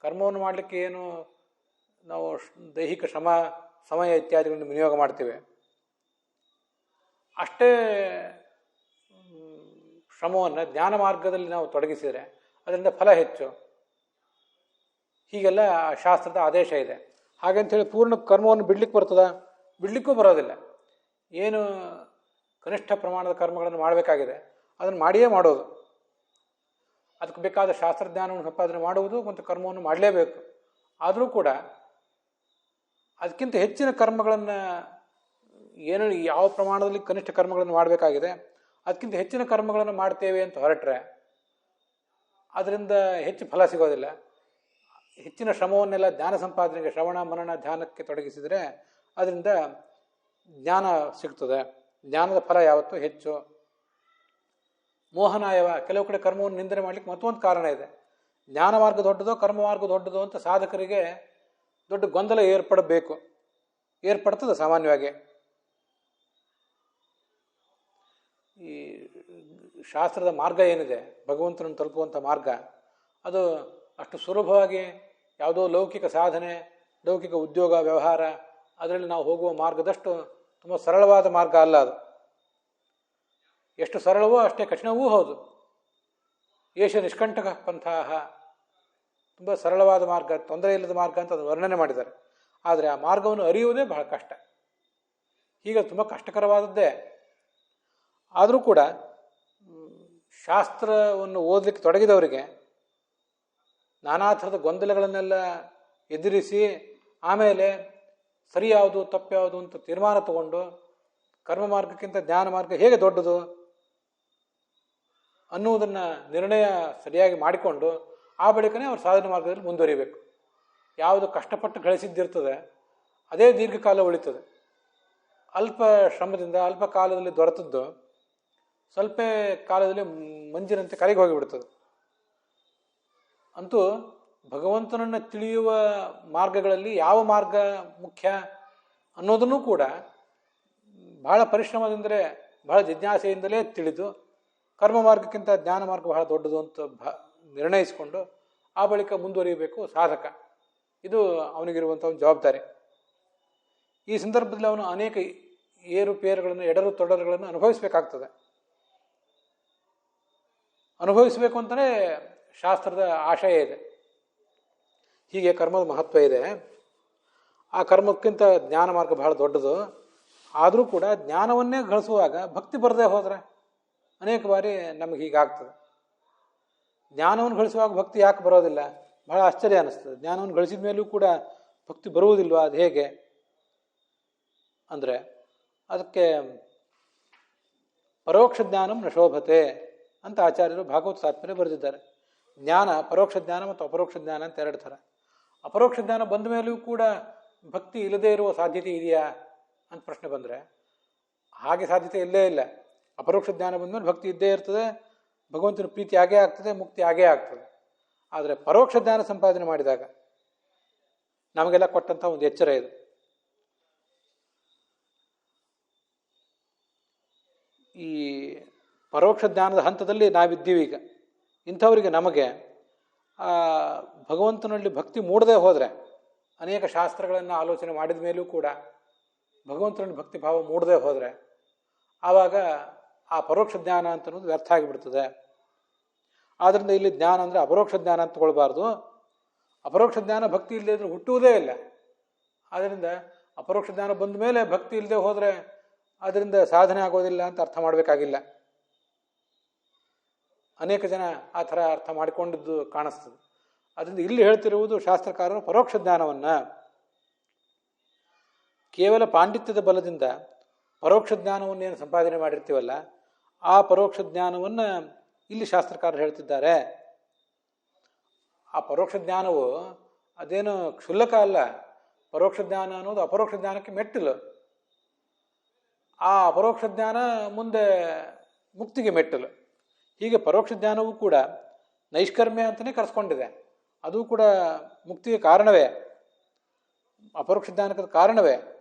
ಕರ್ಮವನ್ನು ಮಾಡಲಿಕ್ಕೆ ಏನು ನಾವು ದೈಹಿಕ ಶ್ರಮ ಸಮಯ ಇತ್ಯಾದಿಗಳನ್ನು ವಿನಿಯೋಗ ಮಾಡ್ತೇವೆ, ಅಷ್ಟೇ ಶ್ರಮವನ್ನು ಜ್ಞಾನ ಮಾರ್ಗದಲ್ಲಿ ನಾವು ತೊಡಗಿಸಿದರೆ ಅದರಿಂದ ಫಲ ಹೆಚ್ಚು. ಹೀಗೆಲ್ಲ ಶಾಸ್ತ್ರದ ಆದೇಶ ಇದೆ. ಹಾಗಂತೇಳಿ ಪೂರ್ಣ ಕರ್ಮವನ್ನು ಬಿಡ್ಲಿಕ್ಕೆ ಬರ್ತದ? ಬಿಡಲಿಕ್ಕೂ ಬರೋದಿಲ್ಲ. ಏನು ಕನಿಷ್ಠ ಪ್ರಮಾಣದ ಕರ್ಮಗಳನ್ನು ಮಾಡಬೇಕಾಗಿದೆ ಅದನ್ನು ಮಾಡಿಯೇ ಮಾಡೋದು. ಅದಕ್ಕೆ ಬೇಕಾದ ಶಾಸ್ತ್ರಜ್ಞಾನವನ್ನು ಸಂಪಾದನೆ ಮಾಡುವುದು ಮತ್ತು ಕರ್ಮವನ್ನು ಮಾಡಲೇಬೇಕು. ಆದರೂ ಕೂಡ ಅದಕ್ಕಿಂತ ಹೆಚ್ಚಿನ ಕರ್ಮಗಳನ್ನು ಏನು ಯಾವ ಪ್ರಮಾಣದಲ್ಲಿ ಕನಿಷ್ಠ ಕರ್ಮಗಳನ್ನು ಮಾಡಬೇಕಾಗಿದೆ ಅದಕ್ಕಿಂತ ಹೆಚ್ಚಿನ ಕರ್ಮಗಳನ್ನು ಮಾಡ್ತೇವೆ ಅಂತ ಹೊರಟ್ರೆ ಅದರಿಂದ ಹೆಚ್ಚು ಫಲ ಸಿಗೋದಿಲ್ಲ. ಹೆಚ್ಚಿನ ಶ್ರಮವನ್ನೆಲ್ಲ ಜ್ಞಾನ ಸಂಪಾದನೆಗೆ, ಶ್ರವಣ ಮನನ ಧ್ಯಾನಕ್ಕೆ ತೊಡಗಿಸಿದರೆ ಅದರಿಂದ ಜ್ಞಾನ ಸಿಗ್ತದೆ. ಜ್ಞಾನದ ಫಲ ಯಾವತ್ತೂ ಹೆಚ್ಚು. ಮೋಹನಾಯವ, ಕೆಲವು ಕಡೆ ಕರ್ಮವನ್ನು ನಿಂದನೆ ಮಾಡಲಿಕ್ಕೆ ಮತ್ತೊಂದು ಕಾರಣ ಇದೆ. ಜ್ಞಾನ ಮಾರ್ಗ ದೊಡ್ಡದೋ ಕರ್ಮ ಮಾರ್ಗ ದೊಡ್ಡದೋ ಅಂತ ಸಾಧಕರಿಗೆ ದೊಡ್ಡ ಗೊಂದಲ ಏರ್ಪಡ್ತದೆ ಸಾಮಾನ್ಯವಾಗಿ. ಈ ಶಾಸ್ತ್ರದ ಮಾರ್ಗ ಏನಿದೆ, ಭಗವಂತನನ್ನು ತಲುಪುವಂಥ ಮಾರ್ಗ, ಅದು ಅಷ್ಟು ಸುಲಭವಾಗಿ ಯಾವುದೋ ಲೌಕಿಕ ಸಾಧನೆ, ಲೌಕಿಕ ಉದ್ಯೋಗ ವ್ಯವಹಾರ ಅದರಲ್ಲಿ ನಾವು ಹೋಗುವ ಮಾರ್ಗದಷ್ಟು ತುಂಬ ಸರಳವಾದ ಮಾರ್ಗ ಅಲ್ಲ ಅದು. ಎಷ್ಟು ಸರಳವೋ ಅಷ್ಟೇ ಕಠಿಣವೂ ಹೌದು. ಏಷ ನಿಷ್ಕಂಟಕ ಪಂಥಾಹ, ತುಂಬ ಸರಳವಾದ ಮಾರ್ಗ, ತೊಂದರೆ ಇಲ್ಲದ ಮಾರ್ಗ ಅಂತ ಅದನ್ನು ವರ್ಣನೆ ಮಾಡಿದ್ದಾರೆ. ಆದರೆ ಆ ಮಾರ್ಗವನ್ನು ಅರಿಯುವುದೇ ಬಹಳ ಕಷ್ಟ. ಹೀಗೆ ತುಂಬ ಕಷ್ಟಕರವಾದದ್ದೇ. ಆದರೂ ಕೂಡ ಶಾಸ್ತ್ರವನ್ನು ಓದಲಿಕ್ಕೆ ತೊಡಗಿದವರಿಗೆ ನಾನಾ ಥರದ ಗೊಂದಲಗಳನ್ನೆಲ್ಲ ಎದುರಿಸಿ ಆಮೇಲೆ ಸರಿ ಯಾವುದು ತಪ್ಪು ಯಾವುದು ಅಂತ ತೀರ್ಮಾನ ತಗೊಂಡು ಕರ್ಮ ಮಾರ್ಗಕ್ಕಿಂತ ಜ್ಞಾನ ಮಾರ್ಗ ಹೇಗೆ ದೊಡ್ಡದು ಅನ್ನುವುದನ್ನು ನಿರ್ಣಯ ಸರಿಯಾಗಿ ಮಾಡಿಕೊಂಡು ಆ ಬಳಿಕನೇ ಅವರು ಸಾಧನೆ ಮಾರ್ಗದಲ್ಲಿ ಮುಂದುವರಿಬೇಕು. ಯಾವುದು ಕಷ್ಟಪಟ್ಟು ಗಳಿಸಿದ್ದಿರ್ತದೆ ಅದೇ ದೀರ್ಘಕಾಲ ಉಳಿತದೆ. ಅಲ್ಪ ಶ್ರಮದಿಂದ ಅಲ್ಪ ಕಾಲದಲ್ಲಿ ದೊರೆತದ್ದು ಸ್ವಲ್ಪ ಕಾಲದಲ್ಲಿ ಮಂಜಿನಂತೆ ಕರಗಿ ಹೋಗಿಬಿಡ್ತದೆ. ಅಂತೂ ಭಗವಂತನನ್ನು ತಿಳಿಯುವ ಮಾರ್ಗಗಳಲ್ಲಿ ಯಾವ ಮಾರ್ಗ ಮುಖ್ಯ ಅನ್ನೋದನ್ನು ಕೂಡ ಬಹಳ ಪರಿಶ್ರಮದಿಂದಲೇ ಬಹಳ ಜಿಜ್ಞಾಸೆಯಿಂದಲೇ ತಿಳಿದು ಕರ್ಮ ಮಾರ್ಗಕ್ಕಿಂತ ಜ್ಞಾನ ಮಾರ್ಗ ಬಹಳ ದೊಡ್ಡದು ಅಂತ ನಿರ್ಣಯಿಸಿಕೊಂಡು ಆ ಬಳಿಕ ಮುಂದುವರಿಯಬೇಕು ಸಾಧಕ. ಇದು ಅವನಿಗಿರುವಂಥ ಒಂದು ಜವಾಬ್ದಾರಿ. ಈ ಸಂದರ್ಭದಲ್ಲಿ ಅವನು ಅನೇಕ ಏರುಪೇರುಗಳನ್ನು, ಎಡರು ತೊಡರುಗಳನ್ನು ಅನುಭವಿಸಬೇಕಾಗ್ತದೆ. ಅನುಭವಿಸಬೇಕು ಅಂತಲೇ ಶಾಸ್ತ್ರದ ಆಶಯ ಇದೆ. ಹೀಗೆ ಕರ್ಮದ ಮಹತ್ವ ಇದೆ. ಆ ಕರ್ಮಕ್ಕಿಂತ ಜ್ಞಾನ ಮಾರ್ಗ ಬಹಳ ದೊಡ್ಡದು. ಆದರೂ ಕೂಡ ಜ್ಞಾನವನ್ನೇ ಗಳಿಸುವಾಗ ಭಕ್ತಿ ಬರದೇ ಹೋದರೆ ಅನೇಕ ಬಾರಿ ನಮಗೆ ಹೀಗಾಗ್ತದೆ. ಜ್ಞಾನವನ್ನು ಗಳಿಸುವಾಗ ಭಕ್ತಿ ಯಾಕೆ ಬರೋದಿಲ್ಲ? ಬಹಳ ಆಶ್ಚರ್ಯ ಅನ್ನಿಸ್ತದೆ. ಜ್ಞಾನವನ್ನು ಗಳಿಸಿದ ಮೇಲೂ ಕೂಡ ಭಕ್ತಿ ಬರುವುದಿಲ್ವಾ? ಅದು ಹೇಗೆ ಅಂದರೆ ಅದಕ್ಕೆ ಪರೋಕ್ಷ ಜ್ಞಾನಂ ನ ಶೋಭತೆ ಅಂತ ಆಚಾರ್ಯರು ಭಾಗವತ ತಾತ್ಪರ್ಯ ಬರೆದಿದ್ದಾರೆ. ಜ್ಞಾನ ಪರೋಕ್ಷ ಜ್ಞಾನ ಮತ್ತು ಅಪರೋಕ್ಷ ಜ್ಞಾನ ಅಂತ ಎರಡು ಥರ. ಅಪರೋಕ್ಷ ಜ್ಞಾನ ಬಂದ ಮೇಲೂ ಕೂಡ ಭಕ್ತಿ ಇಲ್ಲದೇ ಇರುವ ಸಾಧ್ಯತೆ ಇದೆಯಾ ಅಂತ ಪ್ರಶ್ನೆ ಬಂದರೆ ಹಾಗೆ ಸಾಧ್ಯತೆ ಇಲ್ಲೇ ಇಲ್ಲ. ಅಪರೋಕ್ಷ ಜ್ಞಾನ ಬಂದಮೇಲೆ ಭಕ್ತಿ ಇದ್ದೇ ಇರ್ತದೆ, ಭಗವಂತನ ಪ್ರೀತಿ ಆಗೇ ಆಗ್ತದೆ, ಮುಕ್ತಿ ಆಗೇ ಆಗ್ತದೆ. ಆದರೆ ಪರೋಕ್ಷ ಜ್ಞಾನ ಸಂಪಾದನೆ ಮಾಡಿದಾಗ ನಮಗೆಲ್ಲ ಕೊಟ್ಟಂಥ ಒಂದು ಎಚ್ಚರ ಇದು. ಈ ಪರೋಕ್ಷ ಜ್ಞಾನದ ಹಂತದಲ್ಲಿ ನಾವಿದ್ದೀವಿ ಈಗ. ಇಂಥವರಿಗೆ ನಮಗೆ ಭಗವಂತನಲ್ಲಿ ಭಕ್ತಿ ಮೂಡದೇ ಹೋದರೆ, ಅನೇಕ ಶಾಸ್ತ್ರಗಳನ್ನು ಆಲೋಚನೆ ಮಾಡಿದ ಮೇಲೂ ಕೂಡ ಭಗವಂತನಲ್ಲಿ ಭಕ್ತಿ ಭಾವ ಮೂಡದೇ ಹೋದರೆ ಆವಾಗ ಆ ಪರೋಕ್ಷ ಜ್ಞಾನ ಅಂತ ಅನ್ನೋದು ವ್ಯರ್ಥ ಆಗಿಬಿಡ್ತದೆ. ಆದ್ದರಿಂದ ಇಲ್ಲಿ ಜ್ಞಾನ ಅಂದರೆ ಅಪರೋಕ್ಷ ಜ್ಞಾನ ಅಂತ ತಗೊಳ್ಬಾರ್ದು. ಅಪರೋಕ್ಷ ಜ್ಞಾನ ಭಕ್ತಿ ಇಲ್ಲದೆ ಇದ್ರೆ ಹುಟ್ಟುವುದೇ ಇಲ್ಲ. ಆದ್ದರಿಂದ ಅಪರೋಕ್ಷ ಜ್ಞಾನ ಬಂದ ಮೇಲೆ ಭಕ್ತಿ ಇಲ್ಲದೆ ಹೋದರೆ ಅದರಿಂದ ಸಾಧನೆ ಆಗೋದಿಲ್ಲ ಅಂತ ಅರ್ಥ ಮಾಡಬೇಕಾಗಿಲ್ಲ. ಅನೇಕ ಜನ ಆ ಥರ ಅರ್ಥ ಮಾಡಿಕೊಂಡಿದ್ದು ಕಾಣಿಸ್ತದೆ. ಅದರಿಂದ ಇಲ್ಲಿ ಹೇಳ್ತಿರುವುದು ಶಾಸ್ತ್ರಕಾರರು ಪರೋಕ್ಷ ಜ್ಞಾನವನ್ನು ಕೇವಲ ಪಾಂಡಿತ್ಯದ ಬಲದಿಂದ ಪರೋಕ್ಷ ಜ್ಞಾನವನ್ನೇನು ಸಂಪಾದನೆ ಮಾಡಿರ್ತೀವಲ್ಲ, ಆ ಪರೋಕ್ಷ ಜ್ಞಾನವನ್ನು ಇಲ್ಲಿ ಶಾಸ್ತ್ರಕಾರರು ಹೇಳ್ತಿದ್ದಾರೆ. ಆ ಪರೋಕ್ಷ ಜ್ಞಾನವು ಅದೇನು ಕ್ಷುಲ್ಲಕ ಅಲ್ಲ. ಪರೋಕ್ಷ ಜ್ಞಾನ ಅನ್ನೋದು ಅಪರೋಕ್ಷ ಜ್ಞಾನಕ್ಕೆ ಮೆಟ್ಟಿಲು. ಆ ಅಪರೋಕ್ಷ ಜ್ಞಾನ ಮುಂದೆ ಮುಕ್ತಿಗೆ ಮೆಟ್ಟಲು. ಹೀಗೆ ಪರೋಕ್ಷ ಜ್ಞಾನವೂ ಕೂಡ ನೈಷ್ಕರ್ಮ್ಯ ಅಂತಲೇ ಕರೆಸ್ಕೊಂಡಿದೆ. ಅದು ಕೂಡ ಮುಕ್ತಿಗೆ ಕಾರಣವೇ, ಅಪರೋಕ್ಷ ಜ್ಞಾನಕ್ಕೆ ಕಾರಣವೇ.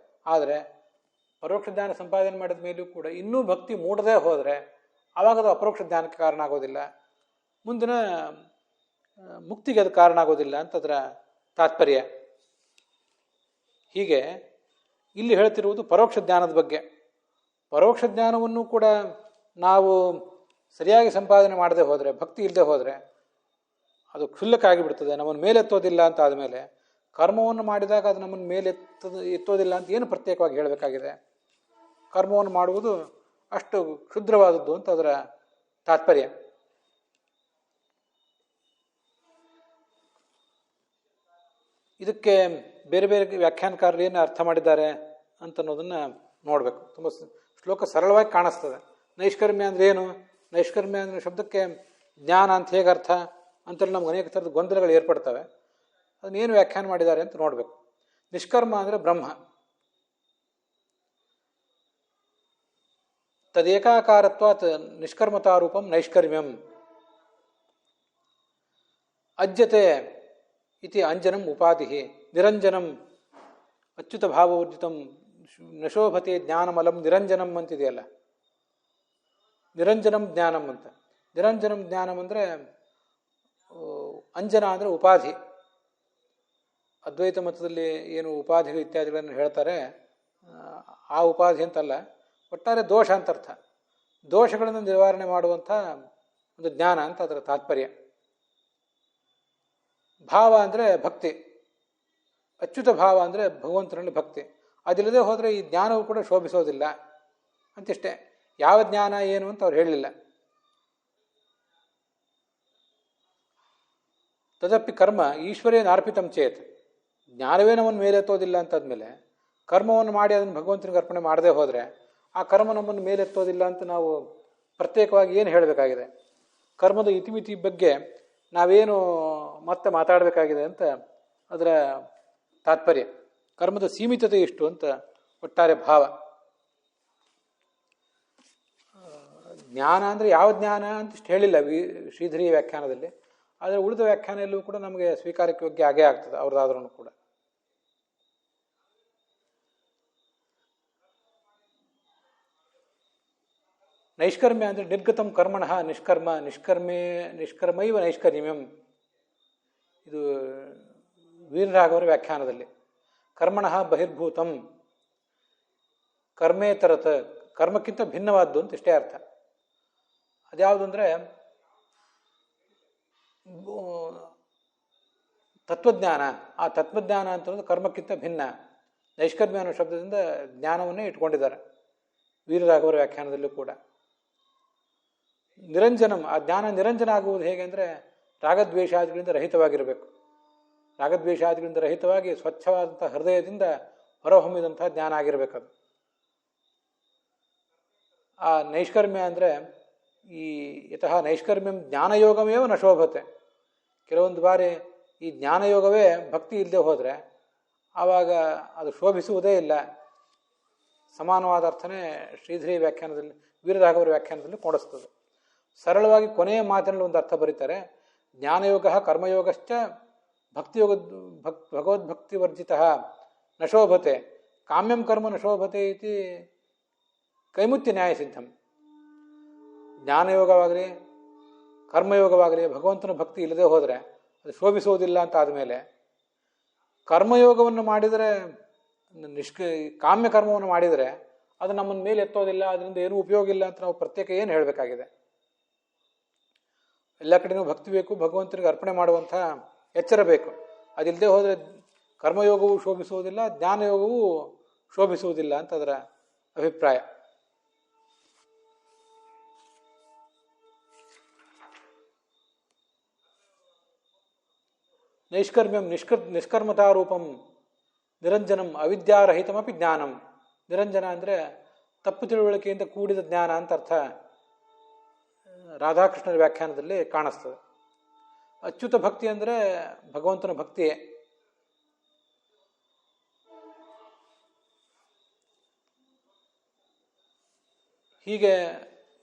ಆದರೆ ಪರೋಕ್ಷ ಜ್ಞಾನ ಸಂಪಾದನೆ ಮಾಡಿದ ಮೇಲೂ ಕೂಡ ಇನ್ನೂ ಭಕ್ತಿ ಮೂಡದೇ ಹೋದರೆ ಆವಾಗ ಅದು ಅಪರೋಕ್ಷ ಜ್ಞಾನಕ್ಕೆ ಕಾರಣ ಆಗೋದಿಲ್ಲ, ಮುಂದಿನ ಮುಕ್ತಿಗೆ ಅದು ಕಾರಣ ಆಗೋದಿಲ್ಲ ಅಂತ ಅದರ ತಾತ್ಪರ್ಯ. ಹೀಗೆ ಇಲ್ಲಿ ಹೇಳ್ತಿರುವುದು ಪರೋಕ್ಷ ಜ್ಞಾನದ ಬಗ್ಗೆ. ಪರೋಕ್ಷ ಜ್ಞಾನವನ್ನು ಕೂಡ ನಾವು ಸರಿಯಾಗಿ ಸಂಪಾದನೆ ಮಾಡದೆ ಹೋದರೆ, ಭಕ್ತಿ ಇಲ್ಲದೆ ಹೋದರೆ ಅದು ಕ್ಷುಲ್ಲಕ ಆಗಿಬಿಡ್ತದೆ, ನಮ್ಮನ್ನು ಮೇಲೆತ್ತೋದಿಲ್ಲ ಅಂತ ಆದಮೇಲೆ ಕರ್ಮವನ್ನು ಮಾಡಿದಾಗ ಅದು ನಮ್ಮನ್ನು ಎತ್ತೋದಿಲ್ಲ ಅಂತ ಏನು ಪ್ರತ್ಯೇಕವಾಗಿ ಹೇಳಬೇಕಾಗಿದೆ? ಕರ್ಮವನ್ನು ಮಾಡುವುದು ಅಷ್ಟು ಕ್ಷುದ್ರವಾದದ್ದು ಅಂತ ಅದರ ತಾತ್ಪರ್ಯ. ಇದಕ್ಕೆ ಬೇರೆ ಬೇರೆ ವ್ಯಾಖ್ಯಾನಕಾರರು ಏನು ಅರ್ಥ ಮಾಡಿದ್ದಾರೆ ಅಂತ ಅನ್ನೋದನ್ನು ನೋಡಬೇಕು. ತುಂಬ ಶ್ಲೋಕ ಸರಳವಾಗಿ ಕಾಣಿಸ್ತದೆ. ನೈಷ್ಕರ್ಮ್ಯ ಅಂದರೆ ಏನು? ನೈಷ್ಕರ್ಮ್ಯ ಅಂದರೆ ಶಬ್ದಕ್ಕೆ ಜ್ಞಾನ ಅಂತ ಹೇಗೆ ಅರ್ಥ ಅಂತೇಳಿ ನಮ್ಗೆ ಅನೇಕ ಥರದ ಗೊಂದಲಗಳು ಏರ್ಪಡ್ತವೆ. ಅದನ್ನೇನು ವ್ಯಾಖ್ಯಾನ ಮಾಡಿದ್ದಾರೆ ಅಂತ ನೋಡಬೇಕು. ನಿಷ್ಕರ್ಮ ಅಂದರೆ ಬ್ರಹ್ಮ. ತದೇಕಾಕಾರತ್ವಾತ್ ನಿಷ್ಕರ್ಮತಾರೂಪಂ ನೈಷ್ಕರ್ಮ್ಯಂ. ಅಜ್ಯತೆ ಇತಿ ಅಂಜನಂ ಉಪಾಧಿ ನಿರಂಜನಂ ಅಚ್ಯುತ ಭಾವವರ್ಜಿತಂ ನಶೋಭತೆ ಜ್ಞಾನಮಲಂ ನಿರಂಜನಂ ಅಂತಿದೆಯಲ್ಲ, ನಿರಂಜನಂ ಜ್ಞಾನಂ ಅಂತ. ನಿರಂಜನಂ ಜ್ಞಾನಂ ಅಂದರೆ ಅಂಜನ ಅಂದರೆ ಉಪಾಧಿ. ಅದ್ವೈತ ಮತದಲ್ಲಿ ಏನು ಉಪಾಧಿಗಳು ಇತ್ಯಾದಿಗಳನ್ನು ಹೇಳ್ತಾರೆ ಆ ಉಪಾಧಿ ಅಂತಲ್ಲ, ಒಟ್ಟಾರೆ ದೋಷ ಅಂತ ಅರ್ಥ. ದೋಷಗಳನ್ನು ನಿವಾರಣೆ ಮಾಡುವಂಥ ಒಂದು ಜ್ಞಾನ ಅಂತ ಅದರ ತಾತ್ಪರ್ಯ. ಭಾವ ಅಂದರೆ ಭಕ್ತಿ, ಅಚ್ಯುತ ಭಾವ ಅಂದರೆ ಭಗವಂತನಲ್ಲಿ ಭಕ್ತಿ. ಅದಿಲ್ಲದೆ ಹೋದರೆ ಈ ಜ್ಞಾನವು ಕೂಡ ಶೋಭಿಸೋದಿಲ್ಲ ಅಂತಿಷ್ಟೇ. ಯಾವ ಜ್ಞಾನ ಏನು ಅಂತ ಅವ್ರು ಹೇಳಲಿಲ್ಲ. ತದಪ್ಪಿ ಕರ್ಮ ಈಶ್ವರೇನ ಅರ್ಪಿತಂ ಚೇತ್. ಜ್ಞಾನವೇ ನಮ್ಮನ್ನು ಮೇಲೆತ್ತೋದಿಲ್ಲ ಅಂತಾದ್ಮೇಲೆ ಕರ್ಮವನ್ನು ಮಾಡಿ ಅದನ್ನು ಭಗವಂತನಿಗೆ ಅರ್ಪಣೆ ಮಾಡದೇ ಹೋದರೆ ಆ ಕರ್ಮ ನಮ್ಮನ್ನು ಮೇಲೆತ್ತೋದಿಲ್ಲ ಅಂತ ನಾವು ಪ್ರತ್ಯೇಕವಾಗಿ ಏನು ಹೇಳಬೇಕಾಗಿದೆ? ಕರ್ಮದ ಇತಿಮಿತಿ ಬಗ್ಗೆ ನಾವೇನು ಮತ್ತೆ ಮಾತಾಡಬೇಕಾಗಿದೆ ಅಂತ ಅದರ ತಾತ್ಪರ್ಯ. ಕರ್ಮದ ಸೀಮಿತತೆ ಇಷ್ಟು ಅಂತ ಒಟ್ಟಾರೆ ಭಾವ. ಜ್ಞಾನ ಅಂದರೆ ಯಾವ ಜ್ಞಾನ ಅಂತ ಹೇಳಿಲ್ಲ ಶ್ರೀಧರಿಯ ವ್ಯಾಖ್ಯಾನದಲ್ಲಿ. ಆದರೆ ಉಳಿದ ವ್ಯಾಖ್ಯಾನ ಎಲ್ಲೂ ಕೂಡ ನಮಗೆ ಸ್ವೀಕಾರಕ್ಕೆ ಯೋಗ್ಯ ಆಗೇ ಆಗ್ತದೆ ಅವ್ರದ್ದಾದ್ರೂ ಕೂಡ. ನೈಷ್ಕರ್ಮ್ಯ ಅಂದರೆ ನಿರ್ಗತಂ ಕರ್ಮಣಃ ನಿಷ್ಕರ್ಮ ನಿಷ್ಕರ್ಮೈವ ನೈಷ್ಕರ್ಮ್ಯಂ. ಇದು ವೀರರಾಘವರ ವ್ಯಾಖ್ಯಾನದಲ್ಲಿ ಕರ್ಮಣಃ ಬಹಿರ್ಭೂತಂ ಕರ್ಮೇತರತ್, ಕರ್ಮಕ್ಕಿಂತ ಭಿನ್ನವಾದ್ದು ಅಂತ ಇಷ್ಟೇ ಅರ್ಥ. ಅದ್ಯಾವುದು ಅಂದರೆ ತತ್ವಜ್ಞಾನ. ಆ ತತ್ವಜ್ಞಾನ ಅಂತಂದ್ರೆ ಕರ್ಮಕ್ಕಿಂತ ಭಿನ್ನ. ನೈಷ್ಕರ್ಮ್ಯ ಅನ್ನೋ ಶಬ್ದದಿಂದ ಜ್ಞಾನವನ್ನೇ ಇಟ್ಕೊಂಡಿದ್ದಾರೆ ವೀರರಾಘವರ ವ್ಯಾಖ್ಯಾನದಲ್ಲೂ ಕೂಡ. ನಿರಂಜನಂ, ಆ ಜ್ಞಾನ ನಿರಂಜನ ಆಗುವುದು ಹೇಗೆ ಅಂದರೆ ರಾಗದ್ವೇಷಾದಿಗಳಿಂದ ರಹಿತವಾಗಿರಬೇಕು. ರಾಗದ್ವೇಷಾದಿಗಳಿಂದ ರಹಿತವಾಗಿ ಸ್ವಚ್ಛವಾದಂಥ ಹೃದಯದಿಂದ ಹೊರಹೊಮ್ಮಿದಂಥ ಜ್ಞಾನ ಆಗಿರಬೇಕದು. ಆ ನೈಷ್ಕರ್ಮ್ಯ ಅಂದರೆ ಈ ಯತಃ ನೈಷ್ಕರ್ಮ್ಯಂ ಜ್ಞಾನಯೋಗಮೇವ ನ ಶೋಭತೆ. ಕೆಲವೊಂದು ಬಾರಿ ಈ ಜ್ಞಾನಯೋಗವೇ ಭಕ್ತಿ ಇಲ್ಲದೆ ಹೋದರೆ ಆವಾಗ ಅದು ಶೋಭಿಸುವುದೇ ಇಲ್ಲ. ಸಮಾನವಾದ ಅರ್ಥನೇ ಶ್ರೀಧರಿ ವ್ಯಾಖ್ಯಾನದಲ್ಲಿ, ವೀರರಾಘವರ ವ್ಯಾಖ್ಯಾನದಲ್ಲಿ ಕೊಡಿಸ್ತದೆ. ಸರಳವಾಗಿ ಕೊನೆಯ ಮಾತಿನಲ್ಲಿ ಒಂದು ಅರ್ಥ ಬರೀತಾರೆ, ಜ್ಞಾನಯೋಗ ಕರ್ಮಯೋಗಶ್ಚ ಭಕ್ತಿಯೋಗ ಭಗವದ್ಭಕ್ತಿವರ್ಜಿತ ನ ಶೋಭತೆ, ಕಾಮ್ಯಂ ಕರ್ಮ ನ ಶೋಭತೆ ಇತಿ ಕೈಮುತ್ಯ ನ್ಯಾಯಸಿದ್ಧಂ. ಜ್ಞಾನಯೋಗವಾಗಲಿ ಕರ್ಮಯೋಗವಾಗಲಿ ಭಗವಂತನ ಭಕ್ತಿ ಇಲ್ಲದೆ ಹೋದರೆ ಅದು ಶೋಭಿಸುವುದಿಲ್ಲ ಅಂತ ಆದಮೇಲೆ, ಕರ್ಮಯೋಗವನ್ನು ಮಾಡಿದರೆ ಕಾಮ್ಯ ಕರ್ಮವನ್ನು ಮಾಡಿದರೆ ಅದು ನಮ್ಮನ್ನ ಮೇಲೆ ಎತ್ತೋದಿಲ್ಲ, ಅದರಿಂದ ಏನೂ ಉಪಯೋಗ ಇಲ್ಲ ಅಂತ ನಾವು ಪ್ರತ್ಯೇಕ ಏನು ಹೇಳಬೇಕಾಗಿದೆ? ಎಲ್ಲ ಕಡೆಯೂ ಭಕ್ತಿ ಬೇಕು, ಭಗವಂತನಿಗೆ ಅರ್ಪಣೆ ಮಾಡುವಂಥ ಎಚ್ಚರ ಬೇಕು. ಅದಿಲ್ಲದೆ ಹೋದರೆ ಕರ್ಮಯೋಗವೂ ಶೋಭಿಸುವುದಿಲ್ಲ, ಜ್ಞಾನಯೋಗವೂ ಶೋಭಿಸುವುದಿಲ್ಲ ಅಂತ ಅದರ ಅಭಿಪ್ರಾಯ. ನೈಷ್ಕರ್ಮ್ಯಂ ನಿಷ್ಕರ್ಮತಾರೂಪಂ ನಿರಂಜನಂ ಅವಿದ್ಯಾರಹಿತಮಪಿ ಜ್ಞಾನಂ. ನಿರಂಜನ ಅಂದರೆ ತಪ್ಪು ತಿಳುವಳಿಕೆಯಿಂದ ಕೂಡಿದ ಜ್ಞಾನ ಅಂತ ಅರ್ಥ ರಾಧಾಕೃಷ್ಣರ ವ್ಯಾಖ್ಯಾನದಲ್ಲಿ ಕಾಣಿಸ್ತದೆ. ಅಚ್ಯುತ ಭಕ್ತಿ ಅಂದರೆ ಭಗವಂತನ ಭಕ್ತಿಯೇ. ಹೀಗೆ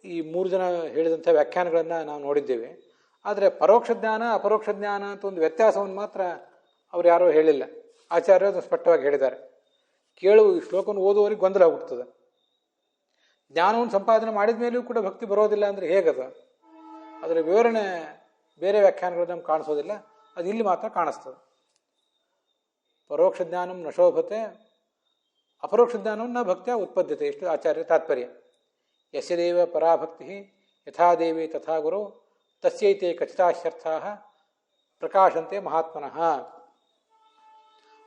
ಈ ಮೂರು ಜನ ಹೇಳಿದಂಥ ವ್ಯಾಖ್ಯಾನಗಳನ್ನು ನಾವು ನೋಡಿದ್ದೇವೆ. ಆದರೆ ಪರೋಕ್ಷ ಜ್ಞಾನ ಅಪರೋಕ್ಷ ಜ್ಞಾನ ಅಂತ ಒಂದು ವ್ಯತ್ಯಾಸವನ್ನು ಮಾತ್ರ ಅವ್ರು ಯಾರೂ ಹೇಳಿಲ್ಲ. ಆಚಾರ್ಯರು ಅದನ್ನು ಸ್ಪಷ್ಟವಾಗಿ ಹೇಳಿದ್ದಾರೆ. ಈ ಶ್ಲೋಕವನ್ನು ಓದುವವರಿಗೆ ಗೊಂದಲ ಹುಟ್ಟುತ್ತದೆ. ಜ್ಞಾನವನ್ನು ಸಂಪಾದನೆ ಮಾಡಿದ ಮೇಲೂ ಕೂಡ ಭಕ್ತಿ ಬರೋದಿಲ್ಲ ಅಂದರೆ ಹೇಗದು? ಅದರ ವಿವರಣೆ ಬೇರೆ ವ್ಯಾಖ್ಯಾನಗಳು ನಮ್ಗೆ ಕಾಣಿಸೋದಿಲ್ಲ, ಅದು ಇಲ್ಲಿ ಮಾತ್ರ ಕಾಣಿಸ್ತದೆ. ಪರೋಕ್ಷ ಜ್ಞಾನಂ ನ ಶೋಭತೆ ಅಪರೋಕ್ಷ ಜ್ಞಾನಂ ನ ಭಕ್ತಿಯ ಉತ್ಪದ್ಯತೆ. ಇಷ್ಟು ಆಚಾರ್ಯ ತಾತ್ಪರ್ಯ. ಯಸ್ಯ ದೇವ ಪರಾಭಕ್ತಿ ಯಥಾ ದೇವಿ ತಥಾ ಗುರು ತಸ್ಯೈತೆ ಖಚಿತಾಶ್ಯರ್ಥಾ ಪ್ರಕಾಶಂತೆ ಮಹಾತ್ಮನಃ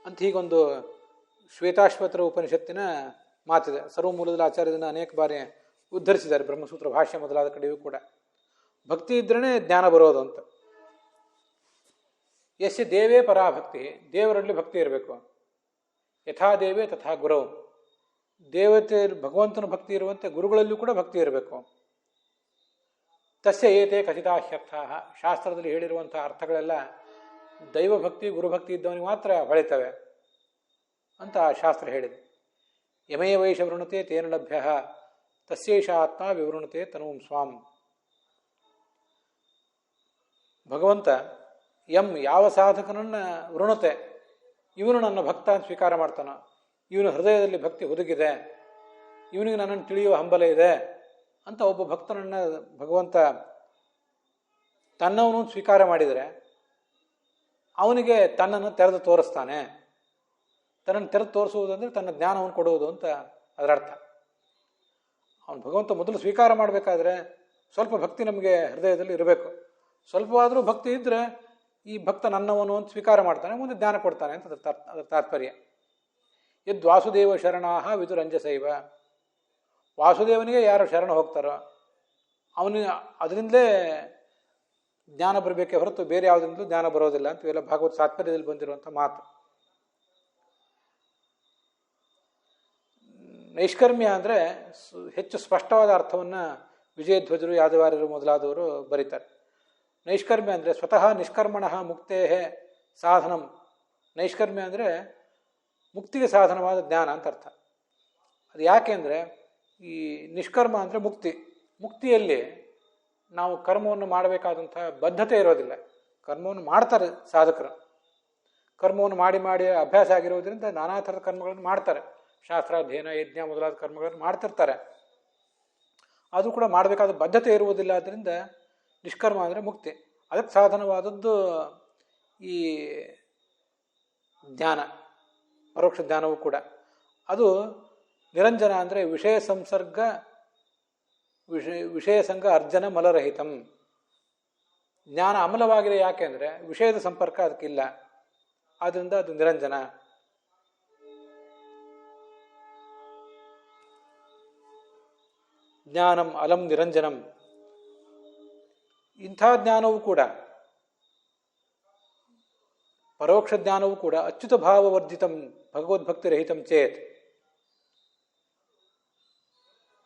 ಅಂತ ಹೀಗೊಂದು ಶ್ವೇತಾಶ್ವತರ ಉಪನಿಷತ್ತಿನ ಮಾತಿದೆ. ಸರ್ವಮೂಲದಲ್ಲಿ ಆಚಾರ್ಯದನ್ನು ಅನೇಕ ಬಾರಿ ಉದ್ಧರಿಸಿದ್ದಾರೆ, ಬ್ರಹ್ಮಸೂತ್ರ ಭಾಷ್ಯ ಮೊದಲಾದ ಕಡೆಯೂ ಕೂಡ. ಭಕ್ತಿ ಇದ್ರೇ ಜ್ಞಾನ ಬರೋದು ಅಂತ. ಯಸ್ಯ ದೇವೇ ಪರಾಭಕ್ತಿ, ದೇವರಲ್ಲಿ ಭಕ್ತಿ ಇರಬೇಕು. ಯಥಾ ದೇವೇ ತಥಾ ಗುರು, ದೇವತೆ ಭಗವಂತನ ಭಕ್ತಿ ಇರುವಂತೆ ಗುರುಗಳಲ್ಲೂ ಕೂಡ ಭಕ್ತಿ ಇರಬೇಕು. ತಸ್ಯ ಏತೆ ಖಚಿತಾಶ್ಯರ್ಥ, ಶಾಸ್ತ್ರದಲ್ಲಿ ಹೇಳಿರುವಂಥ ಅರ್ಥಗಳೆಲ್ಲ ದೈವಭಕ್ತಿ ಗುರುಭಕ್ತಿ ಇದ್ದವನಿಗೆ ಮಾತ್ರ ಹೊಳಿತವೆ ಅಂತ ಶಾಸ್ತ್ರ ಹೇಳಿದೆ. ಯಮೇ ವೈಷ ವೃಣತೆ ತೇನ ಲಭ್ಯ ತಸ್ಯೈಷ ಆತ್ಮ ವಿವೃಣತೆ ತನುಂ ಸ್ವಾಂ. ಭಗವಂತ ಯಾವ ಸಾಧಕನನ್ನ ವೃಣತೆ, ಇವನು ನನ್ನ ಭಕ್ತ ಅಂತ ಸ್ವೀಕಾರ ಮಾಡ್ತಾನೋ, ಇವನ ಹೃದಯದಲ್ಲಿ ಭಕ್ತಿ ಹುದುಗಿದೆ, ಇವನಿಗೆ ನನ್ನನ್ನು ತಿಳಿಯುವ ಹಂಬಲ ಇದೆ ಅಂತ ಒಬ್ಬ ಭಕ್ತನನ್ನು ಭಗವಂತ ತನ್ನವನು ಸ್ವೀಕಾರ ಮಾಡಿದರೆ ಅವನಿಗೆ ತನ್ನನ್ನು ತೆರೆದು ತೋರಿಸ್ತಾನೆ. ತನ್ನನ್ನು ತೆರೆದು ತೋರಿಸುವುದಂದ್ರೆ ತನ್ನ ಜ್ಞಾನವನ್ನು ಕೊಡುವುದು ಅಂತ ಅದರ ಅರ್ಥ. ಅವನು ಭಗವಂತ ಮೊದಲು ಸ್ವೀಕಾರ ಮಾಡಬೇಕಾದ್ರೆ ಸ್ವಲ್ಪ ಭಕ್ತಿ ನಮಗೆ ಹೃದಯದಲ್ಲಿ ಇರಬೇಕು. ಸ್ವಲ್ಪವಾದರೂ ಭಕ್ತಿ ಇದ್ದರೆ ಈ ಭಕ್ತ ನನ್ನವನು ಅಂತ ಸ್ವೀಕಾರ ಮಾಡ್ತಾನೆ, ಮುಂದೆ ಜ್ಞಾನ ಕೊಡ್ತಾನೆ ಅಂತ ಅದರ ತಾತ್ಪರ್ಯ. ಯದ್ ವಾಸುದೇವ ಶರಣಾಹ ವಿದುರಂಜಸೈವ, ವಾಸುದೇವನಿಗೆ ಯಾರು ಶರಣ ಹೋಗ್ತಾರೋ ಅವನಿಗೆ ಅದರಿಂದಲೇ ಜ್ಞಾನ ಬರಬೇಕೇ ಹೊರತು ಬೇರೆ ಯಾವುದರಿಂದಲೂ ಜ್ಞಾನ ಬರೋದಿಲ್ಲ ಅಂತ ಇವೆಲ್ಲ ಭಾಗವತ ತಾತ್ಪರ್ಯದಲ್ಲಿ ಬಂದಿರುವಂಥ ಮಾತು. ನೈಷ್ಕರ್ಮ್ಯ ಅಂದರೆ ಹೆಚ್ಚು ಸ್ಪಷ್ಟವಾದ ಅರ್ಥವನ್ನು ವಿಜಯಧ್ವಜರು ಯಾದವಾರ್ಯರು ಮೊದಲಾದವರು ಬರೀತಾರೆ. ನೈಷ್ಕರ್ಮ್ಯ ಅಂದರೆ ಸ್ವತಃ ನಿಷ್ಕರ್ಮಣ ಮುಕ್ತೇ ಸಾಧನಂ. ನೈಷ್ಕರ್ಮ್ಯ ಅಂದರೆ ಮುಕ್ತಿಗೆ ಸಾಧನವಾದ ಜ್ಞಾನ ಅಂತ ಅರ್ಥ. ಅದು ಯಾಕೆ ಅಂದರೆ ಈ ನಿಷ್ಕರ್ಮ ಅಂದರೆ ಮುಕ್ತಿ. ಮುಕ್ತಿಯಲ್ಲಿ ನಾವು ಕರ್ಮವನ್ನು ಮಾಡಬೇಕಾದಂಥ ಬದ್ಧತೆ ಇರೋದಿಲ್ಲ. ಕರ್ಮವನ್ನು ಮಾಡ್ತಾರೆ ಸಾಧಕರು. ಕರ್ಮವನ್ನು ಮಾಡಿ ಮಾಡಿ ಅಭ್ಯಾಸ ಆಗಿರೋದ್ರಿಂದ ನಾನಾ ಥರದ ಕರ್ಮಗಳನ್ನು ಮಾಡ್ತಾರೆ. ಶಾಸ್ತ್ರಾಧ್ಯಯನ, ಯಜ್ಞ ಮೊದಲಾದ ಕರ್ಮಗಳನ್ನು ಮಾಡ್ತಿರ್ತಾರೆ. ಅದು ಕೂಡ ಮಾಡಬೇಕಾದ ಬದ್ಧತೆ ಇರುವುದಿಲ್ಲ. ಆದ್ದರಿಂದ ನಿಷ್ಕರ್ಮ ಅಂದರೆ ಮುಕ್ತಿ. ಅದಕ್ಕೆ ಸಾಧನವಾದದ್ದು ಈ ಜ್ಞಾನ, ಪರೋಕ್ಷ ಜ್ಞಾನವೂ ಕೂಡ. ಅದು ನಿರಂಜನ ಅಂದರೆ ವಿಷಯ ಸಂಸರ್ಗ ವಿಷಯ ಸಂಘ ಅರ್ಜನ ಮಲರಹಿತಂ. ಜ್ಞಾನ ಅಮಲವಾಗಿದೆ ಯಾಕೆ ಅಂದರೆ ವಿಷಯದ ಸಂಪರ್ಕ ಅದಕ್ಕಿಲ್ಲ. ಆದ್ದರಿಂದ ಅದು ನಿರಂಜನ. ಜ್ಞಾನಂ ಅಲಂ ನಿರಂಜನಂ. ಇಂಥ ಜ್ಞಾನವೂ ಕೂಡ, ಪರೋಕ್ಷ ಜ್ಞಾನವೂ ಕೂಡ ಅಚ್ಯುತ ಭಾವವರ್ಜಿತಂ ಭಗವದ್ಭಕ್ತಿರಹಿತಂ ಚೇತ್,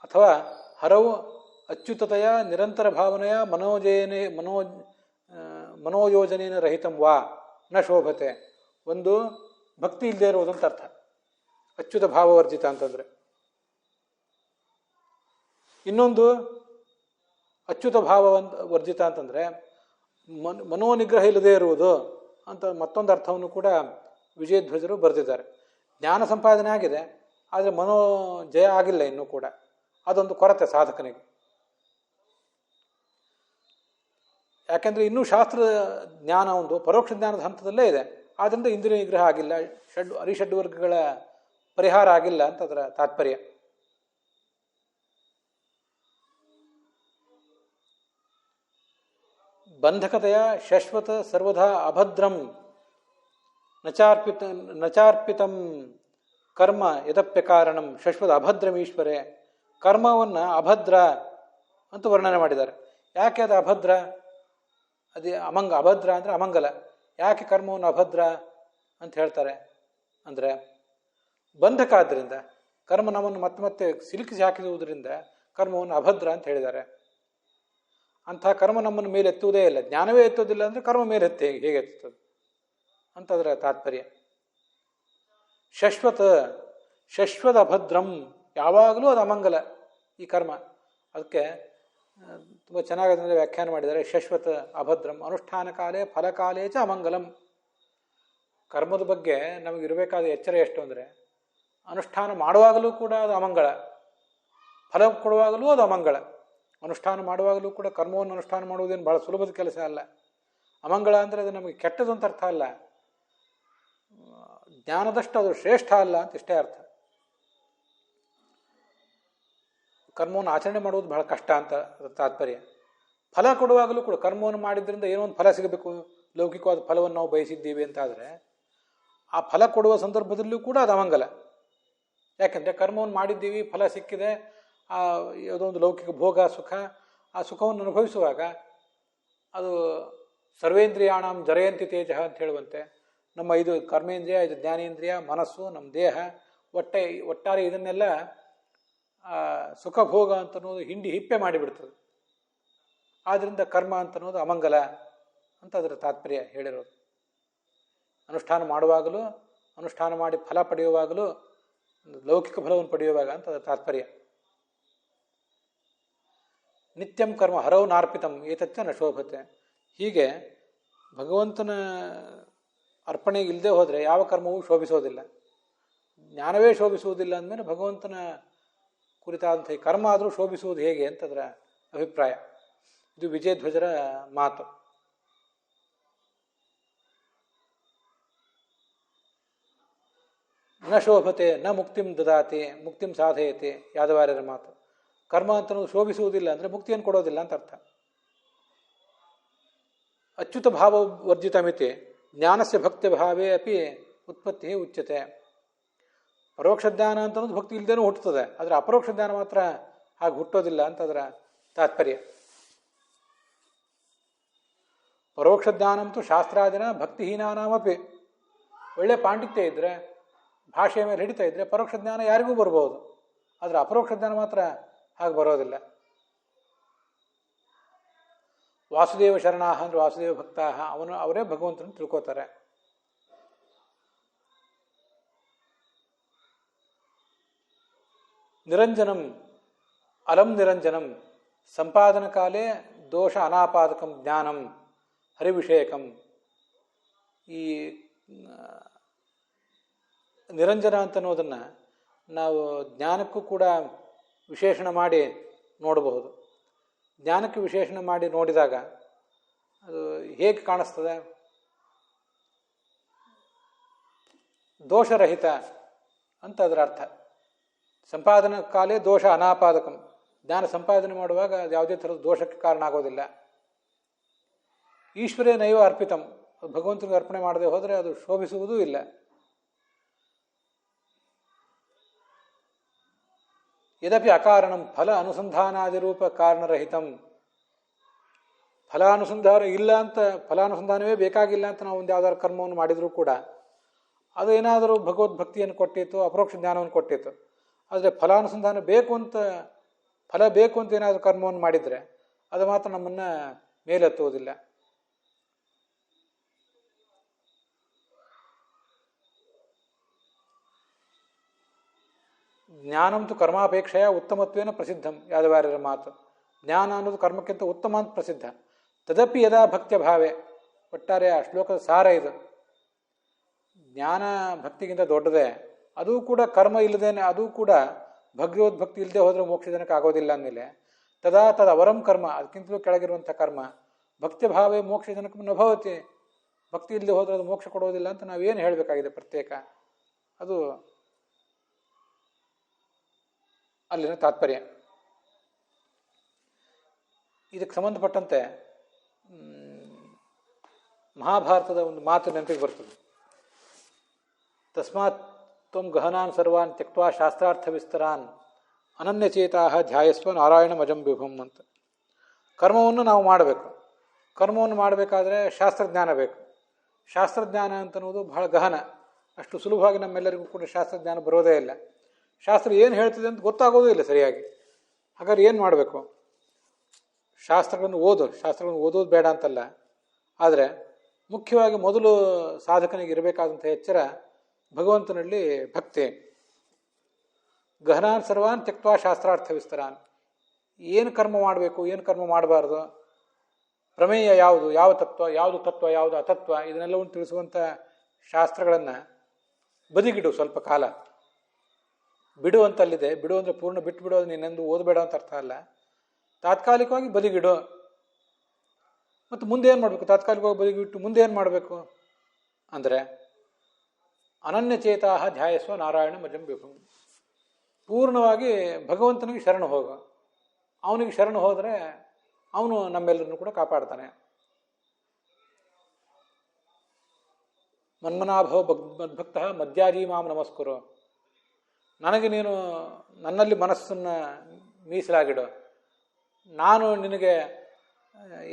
ಅಥವಾ ಹರವು ಅಚ್ಯುತತೆಯ ನಿರಂತರ ಭಾವನೆಯ ಮನೋಯೋಜನೆಯ ರಹಿತಂ ವಾ ನ ಶೋಭತೆ. ಒಂದು ಭಕ್ತಿ ಇಲ್ಲದೆ ಇರುವುದಂತ ಅರ್ಥ ಅಚ್ಯುತ ಭಾವವರ್ಜಿತ ಅಂತಂದ್ರೆ. ಇನ್ನೊಂದು ಅಚ್ಯುತ ವರ್ಜಿತ ಅಂತಂದ್ರೆ ಮನೋನಿಗ್ರಹ ಇಲ್ಲದೆ ಇರುವುದು ಅಂತ ಮತ್ತೊಂದು ಅರ್ಥವನ್ನು ಕೂಡ ವಿಜಯಧ್ವಜರು ಬರೆದಿದ್ದಾರೆ. ಜ್ಞಾನ ಸಂಪಾದನೆ ಆಗಿದೆ, ಆದರೆ ಮನೋ ಜಯ ಆಗಿಲ್ಲ ಇನ್ನೂ ಕೂಡ. ಅದೊಂದು ಕೊರತೆ ಸಾಧಕನಿಗೆ. ಯಾಕೆಂದ್ರೆ ಇನ್ನೂ ಶಾಸ್ತ್ರ ಜ್ಞಾನ ಒಂದು ಪರೋಕ್ಷ ಜ್ಞಾನದ ಹಂತದಲ್ಲೇ ಇದೆ, ಆದ್ದರಿಂದ ಇಂದ್ರಿಯ ನಿಗ್ರಹ ಆಗಿಲ್ಲ, ಅರಿಷಡ್ವರ್ಗಗಳ ಪರಿಹಾರ ಆಗಿಲ್ಲ ಅಂತ ಅದರ ತಾತ್ಪರ್ಯ. ಬಂಧಕತೆಯ ಶಾಶ್ವತ ಸರ್ವದಾ ಅಭದ್ರಂ ನಚಾರ್ಪಿತಂ ಕರ್ಮ ಯದಪ್ಯ ಕಾರಣಂ ಶಾಶ್ವತ ಅಭದ್ರಂ ಈಶ್ವರೇ. ಕರ್ಮವನ್ನ ಅಭದ್ರ ಅಂತ ವರ್ಣನೆ ಮಾಡಿದ್ದಾರೆ. ಯಾಕೆ ಅದು ಅಭದ್ರ? ಅದೇ ಅಭದ್ರ ಅಂದ್ರೆ ಅಮಂಗಲ. ಯಾಕೆ ಕರ್ಮವನ್ನು ಅಭದ್ರ ಅಂತ ಹೇಳ್ತಾರೆ ಅಂದ್ರೆ ಬಂಧಕ. ಆದ್ದರಿಂದ ಕರ್ಮ ನಮ್ಮನ್ನು ಮತ್ತೆ ಮತ್ತೆ ಸಿಲುಕಿಸಿ ಹಾಕಿರುವುದರಿಂದ ಕರ್ಮವನ್ನು ಅಭದ್ರ ಅಂತ ಹೇಳಿದ್ದಾರೆ. ಅಂಥ ಕರ್ಮ ನಮ್ಮನ್ನು ಮೇಲೆ ಎತ್ತುವುದೇ ಇಲ್ಲ. ಜ್ಞಾನವೇ ಎತ್ತೋದಿಲ್ಲ ಅಂದ್ರೆ ಕರ್ಮ ಮೇಲೆ ಹೇಗೆ ಎತ್ತುತ್ತದೆ ಅಂತ ಅದರ ತಾತ್ಪರ್ಯ. ಶಶ್ವತ ಅಭದ್ರಂ, ಯಾವಾಗಲೂ ಅದು ಅಮಂಗಲ ಈ ಕರ್ಮ. ಅದಕ್ಕೆ ತುಂಬ ಚೆನ್ನಾಗಿ ಅದನ್ನು ವ್ಯಾಖ್ಯಾನ ಮಾಡಿದ್ದಾರೆ. ಶಶ್ವತ ಅಭದ್ರಂ ಅನುಷ್ಠಾನ ಕಾಲೇ ಫಲಕಾಲೇ ಚ ಅಮಂಗಲಂ. ಕರ್ಮದ ಬಗ್ಗೆ ನಮಗಿರಬೇಕಾದ ಎಚ್ಚರ ಎಷ್ಟು ಅಂದರೆ, ಅನುಷ್ಠಾನ ಮಾಡುವಾಗಲೂ ಕೂಡ ಅದು ಅಮಂಗಳ, ಫಲ ಕೊಡುವಾಗಲೂ ಅದು ಅಮಂಗಳ. ಅನುಷ್ಠಾನ ಮಾಡುವಾಗಲೂ ಕೂಡ ಕರ್ಮವನ್ನು ಅನುಷ್ಠಾನ ಮಾಡುವುದೇನು ಬಹಳ ಸುಲಭದ ಕೆಲಸ ಅಲ್ಲ. ಅಮಂಗಳ ಅಂದರೆ ಅದು ನಮಗೆ ಕೆಟ್ಟದು ಅಂತ ಅರ್ಥ ಅಲ್ಲ, ಜ್ಞಾನದಷ್ಟು ಅದು ಶ್ರೇಷ್ಠ ಅಲ್ಲ ಅಂತ ಇಷ್ಟೇ ಅರ್ಥ. ಕರ್ಮವನ್ನು ಆಚರಣೆ ಮಾಡುವುದು ಬಹಳ ಕಷ್ಟ ಅಂತ ತಾತ್ಪರ್ಯ. ಫಲ ಕೊಡುವಾಗಲೂ ಕೂಡ ಕರ್ಮವನ್ನು ಮಾಡಿದ್ರಿಂದ ಏನೋ ಒಂದು ಫಲ ಸಿಗಬೇಕು, ಲೌಕಿಕವಾದ ಫಲವನ್ನು ನಾವು ಬಯಸಿದ್ದೀವಿ ಅಂತಾದರೆ ಆ ಫಲ ಕೊಡುವ ಸಂದರ್ಭದಲ್ಲೂ ಕೂಡ ಅದು ಅಮಂಗಲ. ಯಾಕೆಂದರೆ ಕರ್ಮವನ್ನು ಮಾಡಿದ್ದೀವಿ, ಫಲ ಸಿಕ್ಕಿದೆ, ಯಾವುದೋ ಒಂದು ಲೌಕಿಕ ಭೋಗ ಸುಖ, ಆ ಸುಖವನ್ನು ಅನುಭವಿಸುವಾಗ ಅದು ಸರ್ವೇಂದ್ರಿಯಾಣಂ ಜರಯಂತಿ ತೇಜ ಅಂತ ಹೇಳುವಂತೆ ನಮ್ಮ 5 ಕರ್ಮೇಂದ್ರಿಯ, 5 ಜ್ಞಾನೇಂದ್ರಿಯ, ಮನಸ್ಸು, ನಮ್ಮ ದೇಹ, ಒಟ್ಟಾರೆ ಇದನ್ನೆಲ್ಲ ಸುಖ ಭೋಗ ಅಂತನ್ನೋದು ಹಿಪ್ಪೆ ಮಾಡಿಬಿಡ್ತದೆ. ಆದ್ದರಿಂದ ಕರ್ಮ ಅಂತನ್ನೋದು ಅಮಂಗಲ ಅಂತ ಅದರ ತಾತ್ಪರ್ಯ ಹೇಳಿರೋದು. ಅನುಷ್ಠಾನ ಮಾಡುವಾಗಲೂ, ಅನುಷ್ಠಾನ ಮಾಡಿ ಫಲ ಪಡೆಯುವಾಗಲೂ, ಲೌಕಿಕ ಫಲವನ್ನು ಪಡೆಯುವಾಗ ಅಂತ ಅದರ ತಾತ್ಪರ್ಯ. ನಿತ್ಯಂ ಕರ್ಮ ಹರವು ನಾರ್ಪಿತಂ ಏತಚ್ಚ ನ ಶೋಭತೆ. ಹೀಗೆ ಭಗವಂತನ ಅರ್ಪಣೆ ಇಲ್ಲದೆ ಹೋದರೆ ಯಾವ ಕರ್ಮವೂ ಶೋಭಿಸೋದಿಲ್ಲ. ಜ್ಞಾನವೇ ಶೋಭಿಸುವುದಿಲ್ಲ ಅಂದಮೇಲೆ ಭಗವಂತನ ಕುರಿತಾದಂಥ ಈ ಕರ್ಮ ಆದರೂ ಶೋಭಿಸುವುದು ಹೇಗೆ ಅಂತ ಅದರ ಅಭಿಪ್ರಾಯ. ಇದು ವಿಜಯಧ್ವಜರ ಮಾತು. ನ ಶೋಭತೆ ನ ಮುಕ್ತಿಂ ದದಾತಿ ಮುಕ್ತಿಂ ಸಾಧಯತೆ ಯಾದವಾರ್ಯರ ಮಾತು. ಕರ್ಮ ಅಂತ ಶೋಭಿಸುವುದಿಲ್ಲ ಅಂದರೆ ಮುಕ್ತಿಯನ್ನು ಕೊಡೋದಿಲ್ಲ ಅಂತ ಅರ್ಥ. ಅಚ್ಯುತ ಭಾವ ವರ್ಜಿತ ಮಿತಿ ಜ್ಞಾನಸ್ಯ ಭಕ್ತಿ ಭಾವೇ ಅಪಿ ಉತ್ಪತ್ತಿ ಉಚ್ಯತೆ. ಪರೋಕ್ಷ ಜ್ಞಾನ ಅಂತಂದು ಭಕ್ತಿ ಇಲ್ಲದೇನೂ ಹುಟ್ಟುತ್ತದೆ, ಆದರೆ ಅಪರೋಕ್ಷ ಜ್ಞಾನ ಮಾತ್ರ ಹಾಗೆ ಹುಟ್ಟೋದಿಲ್ಲ ಅಂತ ಅದರ ತಾತ್ಪರ್ಯ. ಪರೋಕ್ಷ ಜ್ಞಾನಂತೂ ಶಾಸ್ತ್ರಾದಿನ ಭಕ್ತಿಹೀನಾನಾಮಪಿ. ಒಳ್ಳೆ ಪಾಂಡಿತ್ಯ ಇದ್ದರೆ, ಭಾಷೆಯ ಮೇಲೆ ಹಿಡಿತಾ ಇದ್ದರೆ ಪರೋಕ್ಷ ಜ್ಞಾನ ಯಾರಿಗೂ ಬರ್ಬೋದು, ಆದರೆ ಅಪರೋಕ್ಷ ಜ್ಞಾನ ಮಾತ್ರ ಹಾಗೆ ಬರೋದಿಲ್ಲ. ವಾಸುದೇವ ಶರಣಾಹ ಅಂದರೆ ವಾಸುದೇವ ಭಕ್ತಾಹ, ಅವರೇ ಭಗವಂತನ ತಿಳ್ಕೋತಾರೆ. ನಿರಂಜನಂ ಅಲಂ ನಿರಂಜನಂ ಸಂಪಾದನ ಕಾಲೇ ದೋಷ ಅನಾಪಾದಕಂ ಜ್ಞಾನಂ ಹರಿವಿಷಯಕಂ. ಈ ನಿರಂಜನ ಅಂತನ್ನೋದನ್ನು ನಾವು ಜ್ಞಾನಕ್ಕೂ ಕೂಡ ವಿಶೇಷಣ ಮಾಡಿ ನೋಡಬಹುದು. ಜ್ಞಾನಕ್ಕೆ ವಿಶೇಷಣ ಮಾಡಿ ನೋಡಿದಾಗ ಅದು ಹೇಗೆ ಕಾಣಿಸ್ತದೆ? ದೋಷರಹಿತ ಅಂತ ಅದರ ಅರ್ಥ. ಸಂಪಾದನಾ ಕಾಲೇ ದೋಷ ಅನಾಪಾದಕಂ. ಜ್ಞಾನ ಸಂಪಾದನೆ ಮಾಡುವಾಗ ಅದು ಯಾವುದೇ ಥರದ ದೋಷಕ್ಕೆ ಕಾರಣ ಆಗೋದಿಲ್ಲ. ಈಶ್ವರೇ ನೈವ ಅರ್ಪಿತಂ, ಭಗವಂತನಿಗೆ ಅರ್ಪಣೆ ಮಾಡದೆ ಹೋದರೆ ಅದು ಶೋಭಿಸುವುದೂ ಇಲ್ಲ. ಯದಪಿ ಅಕಾರಣಂ ಫಲ ಅನುಸಂಧಾನಾದಿರೂಪ ಕಾರಣರಹಿತಂ. ಫಲಾನುಸಂಧಾನ ಇಲ್ಲ ಅಂತ, ಫಲಾನುಸಂಧಾನವೇ ಬೇಕಾಗಿಲ್ಲ ಅಂತ ನಾವು ಒಂದು ಯಾವ್ದಾದ್ರು ಕರ್ಮವನ್ನು ಮಾಡಿದರೂ ಕೂಡ ಅದು ಏನಾದರೂ ಭಗವದ್ಭಕ್ತಿಯನ್ನು ಕೊಟ್ಟಿತ್ತು, ಅಪರೋಕ್ಷ ಜ್ಞಾನವನ್ನು ಕೊಟ್ಟಿತ್ತು. ಆದರೆ ಫಲಾನುಸಂಧಾನ ಬೇಕು ಅಂತ, ಫಲ ಬೇಕು ಅಂತ ಏನಾದರೂ ಕರ್ಮವನ್ನು ಮಾಡಿದರೆ ಅದು ಮಾತ್ರ ನಮ್ಮನ್ನು ಮೇಲೆತ್ತುವುದಿಲ್ಲ. ಜ್ಞಾನಂತೂ ಕರ್ಮಾಪೇಕ್ಷೆಯ ಉತ್ತಮತ್ವೇನ ಪ್ರಸಿದ್ಧಂ, ಯಾದವಾರ್ಯರ ಮಾತು. ಜ್ಞಾನ ಅನ್ನೋದು ಕರ್ಮಕ್ಕಿಂತ ಉತ್ತಮ ಅಂತ ಪ್ರಸಿದ್ಧ. ತದಪಿ ಯದಾ ಭಕ್ತ್ಯ ಭಾವೆ. ಒಟ್ಟಾರೆ ಆ ಶ್ಲೋಕದ ಸಾರ ಇದು. ಜ್ಞಾನ ಭಕ್ತಿಗಿಂತ ದೊಡ್ಡದೇ. ಅದೂ ಕೂಡ ಕರ್ಮ ಇಲ್ಲದೇನೆ, ಅದೂ ಕೂಡ ಭಗವದ್ಭಕ್ತಿ ಇಲ್ಲದೆ ಹೋದರೆ ಮೋಕ್ಷ ಜನಕ್ಕೆ ಆಗೋದಿಲ್ಲ ಅಂದಮೇಲೆ ತದಾ ಅವರಂ ಕರ್ಮ, ಅದಕ್ಕಿಂತಲೂ ಕೆಳಗಿರುವಂಥ ಕರ್ಮ ಭಕ್ತಿ ಭಾವೇ ಮೋಕ್ಷ ಜನಕ್ಕೆ ನಭವತಿ. ಭಕ್ತಿ ಇಲ್ಲದೆ ಹೋದರೆ ಅದು ಮೋಕ್ಷ ಕೊಡೋದಿಲ್ಲ ಅಂತ ನಾವೇನು ಹೇಳಬೇಕಾಗಿದೆ ಪ್ರತ್ಯೇಕ? ಅದು ಅಲ್ಲಿನ ತಾತ್ಪರ್ಯ. ಇದಕ್ಕೆ ಸಂಬಂಧಪಟ್ಟಂತೆ ಮಹಾಭಾರತದ ಒಂದು ಮಾತು ನೆನಪಿಗೆ ಬರ್ತದೆ. ತಸ್ಮಾತ್ ತ್ವಂ ಗಹನಾನ್ ಸರ್ವಾನ್ ತ್ಯಕ್ವಾ ಶಾಸ್ತ್ರಾರ್ಥ ವಿಸ್ತರಾನ್ ಅನನ್ಯಚೇತಾ ಧ್ಯಾಯಸ್ವ ನಾರಾಯಣ ಮಜಂ ವಿಭುಂ ಅಂತ. ಕರ್ಮವನ್ನು ನಾವು ಮಾಡಬೇಕು. ಕರ್ಮವನ್ನು ಮಾಡಬೇಕಾದ್ರೆ ಶಾಸ್ತ್ರಜ್ಞಾನ ಬೇಕು. ಶಾಸ್ತ್ರಜ್ಞಾನ ಅಂತನ್ನುವುದು ಬಹಳ ಗಹನ. ಅಷ್ಟು ಸುಲಭವಾಗಿ ನಮ್ಮೆಲ್ಲರಿಗೂ ಕೂಡ ಶಾಸ್ತ್ರಜ್ಞಾನ ಬರೋದೇ ಇಲ್ಲ. ಶಾಸ್ತ್ರ ಏನು ಹೇಳ್ತಿದೆ ಅಂತ ಗೊತ್ತಾಗೋದೇ ಇಲ್ಲ ಸರಿಯಾಗಿ. ಹಾಗಾದ್ರೆ ಏನು ಮಾಡಬೇಕು? ಶಾಸ್ತ್ರಗಳನ್ನು ಓದೋದು ಬೇಡ ಅಂತಲ್ಲ, ಆದರೆ ಮುಖ್ಯವಾಗಿ ಮೊದಲು ಸಾಧಕನಿಗೆ ಇರಬೇಕಾದಂಥ ಎಚ್ಚರ ಭಗವಂತನಲ್ಲಿ ಭಕ್ತಿ. ಗಹನಾನ್ ಸರ್ವಾನ್ ತ್ಯಕ್ವಾ ಶಾಸ್ತ್ರಾರ್ಥ ವಿಸ್ತರಾನ್. ಏನು ಕರ್ಮ ಮಾಡಬೇಕು, ಏನು ಕರ್ಮ ಮಾಡಬಾರ್ದು, ಪ್ರಮೇಯ ಯಾವುದು, ಯಾವ ತತ್ವ, ಯಾವುದು ತತ್ವ, ಯಾವುದು ಅತತ್ವ, ಇದನ್ನೆಲ್ಲವನ್ನು ತಿಳಿಸುವಂಥ ಶಾಸ್ತ್ರಗಳನ್ನು ಬದಿಗಿಡು ಸ್ವಲ್ಪ ಕಾಲ. ಬಿಡು ಅಂತಲ್ಲಿದೆ. ಬಿಡು ಅಂದರೆ ಪೂರ್ಣ ಬಿಟ್ಟು ಬಿಡೋದು, ನೀನೆಂದು ಓದಬೇಡ ಅಂತ ಅರ್ಥ ಅಲ್ಲ. ತಾತ್ಕಾಲಿಕವಾಗಿ ಬದಿಗಿಡು. ಮತ್ತು ಮುಂದೆ ಏನು ಮಾಡಬೇಕು? ತಾತ್ಕಾಲಿಕವಾಗಿ ಬದಿಗಿಟ್ಟು ಮುಂದೆ ಏನು ಮಾಡಬೇಕು ಅಂದರೆ ಅನನ್ಯಚೇತಾ ಧ್ಯಾಯಸ್ವ ನಾರಾಯಣ ಮಜಂ ವಿಭುಂ. ಪೂರ್ಣವಾಗಿ ಭಗವಂತನಿಗೆ ಶರಣು ಹೋಗು. ಅವನಿಗೆ ಶರಣು ಹೋದರೆ ಅವನು ನಮ್ಮೆಲ್ಲರನ್ನು ಕೂಡ ಕಾಪಾಡ್ತಾನೆ. ಮನ್ಮನಾಭವ ಮದ್ಭಕ್ತ ಮದ್ಯಾಜೀ ಮಾಂ ನಮಸ್ಕುರು. ನನಗೆ ನೀನು ನನ್ನಲ್ಲಿ ಮನಸ್ಸನ್ನು ಮೀಸಲಾಗಿಡು, ನಾನು ನಿನಗೆ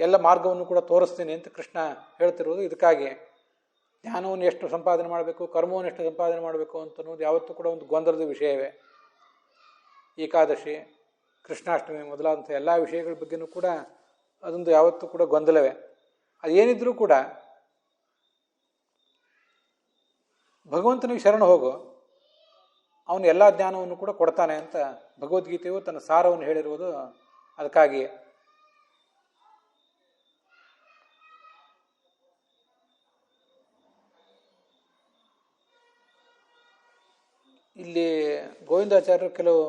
ಎಲ್ಲ ಮಾರ್ಗವನ್ನು ಕೂಡ ತೋರಿಸ್ತೀನಿ ಅಂತ ಕೃಷ್ಣ ಹೇಳ್ತಿರೋದು ಇದಕ್ಕಾಗಿ. ಜ್ಞಾನವನ್ನು ಎಷ್ಟು ಸಂಪಾದನೆ ಮಾಡಬೇಕು, ಕರ್ಮವನ್ನು ಎಷ್ಟು ಸಂಪಾದನೆ ಮಾಡಬೇಕು ಅಂತನ್ನೋದು ಯಾವತ್ತೂ ಕೂಡ ಒಂದು ಗೊಂದಲದ ವಿಷಯವೇ. ಏಕಾದಶಿ, ಕೃಷ್ಣಾಷ್ಟಮಿ ಮೊದಲಾದಂಥ ಎಲ್ಲ ವಿಷಯಗಳ ಬಗ್ಗೆಯೂ ಕೂಡ ಅದೊಂದು ಯಾವತ್ತೂ ಕೂಡ ಗೊಂದಲವೇ. ಅದೇನಿದ್ರೂ ಕೂಡ ಭಗವಂತನಿಗೆ ಶರಣ ಹೋಗು, ಅವನು ಎಲ್ಲ ಜ್ಞಾನವನ್ನು ಕೂಡ ಕೊಡ್ತಾನೆ ಅಂತ ಭಗವದ್ಗೀತೆಯು ತನ್ನ ಸಾರವನ್ನು ಹೇಳಿರುವುದು ಅದಕ್ಕಾಗಿ. ಇಲ್ಲಿ ಗೋವಿಂದಾಚಾರ್ಯರು ಕೆಲವು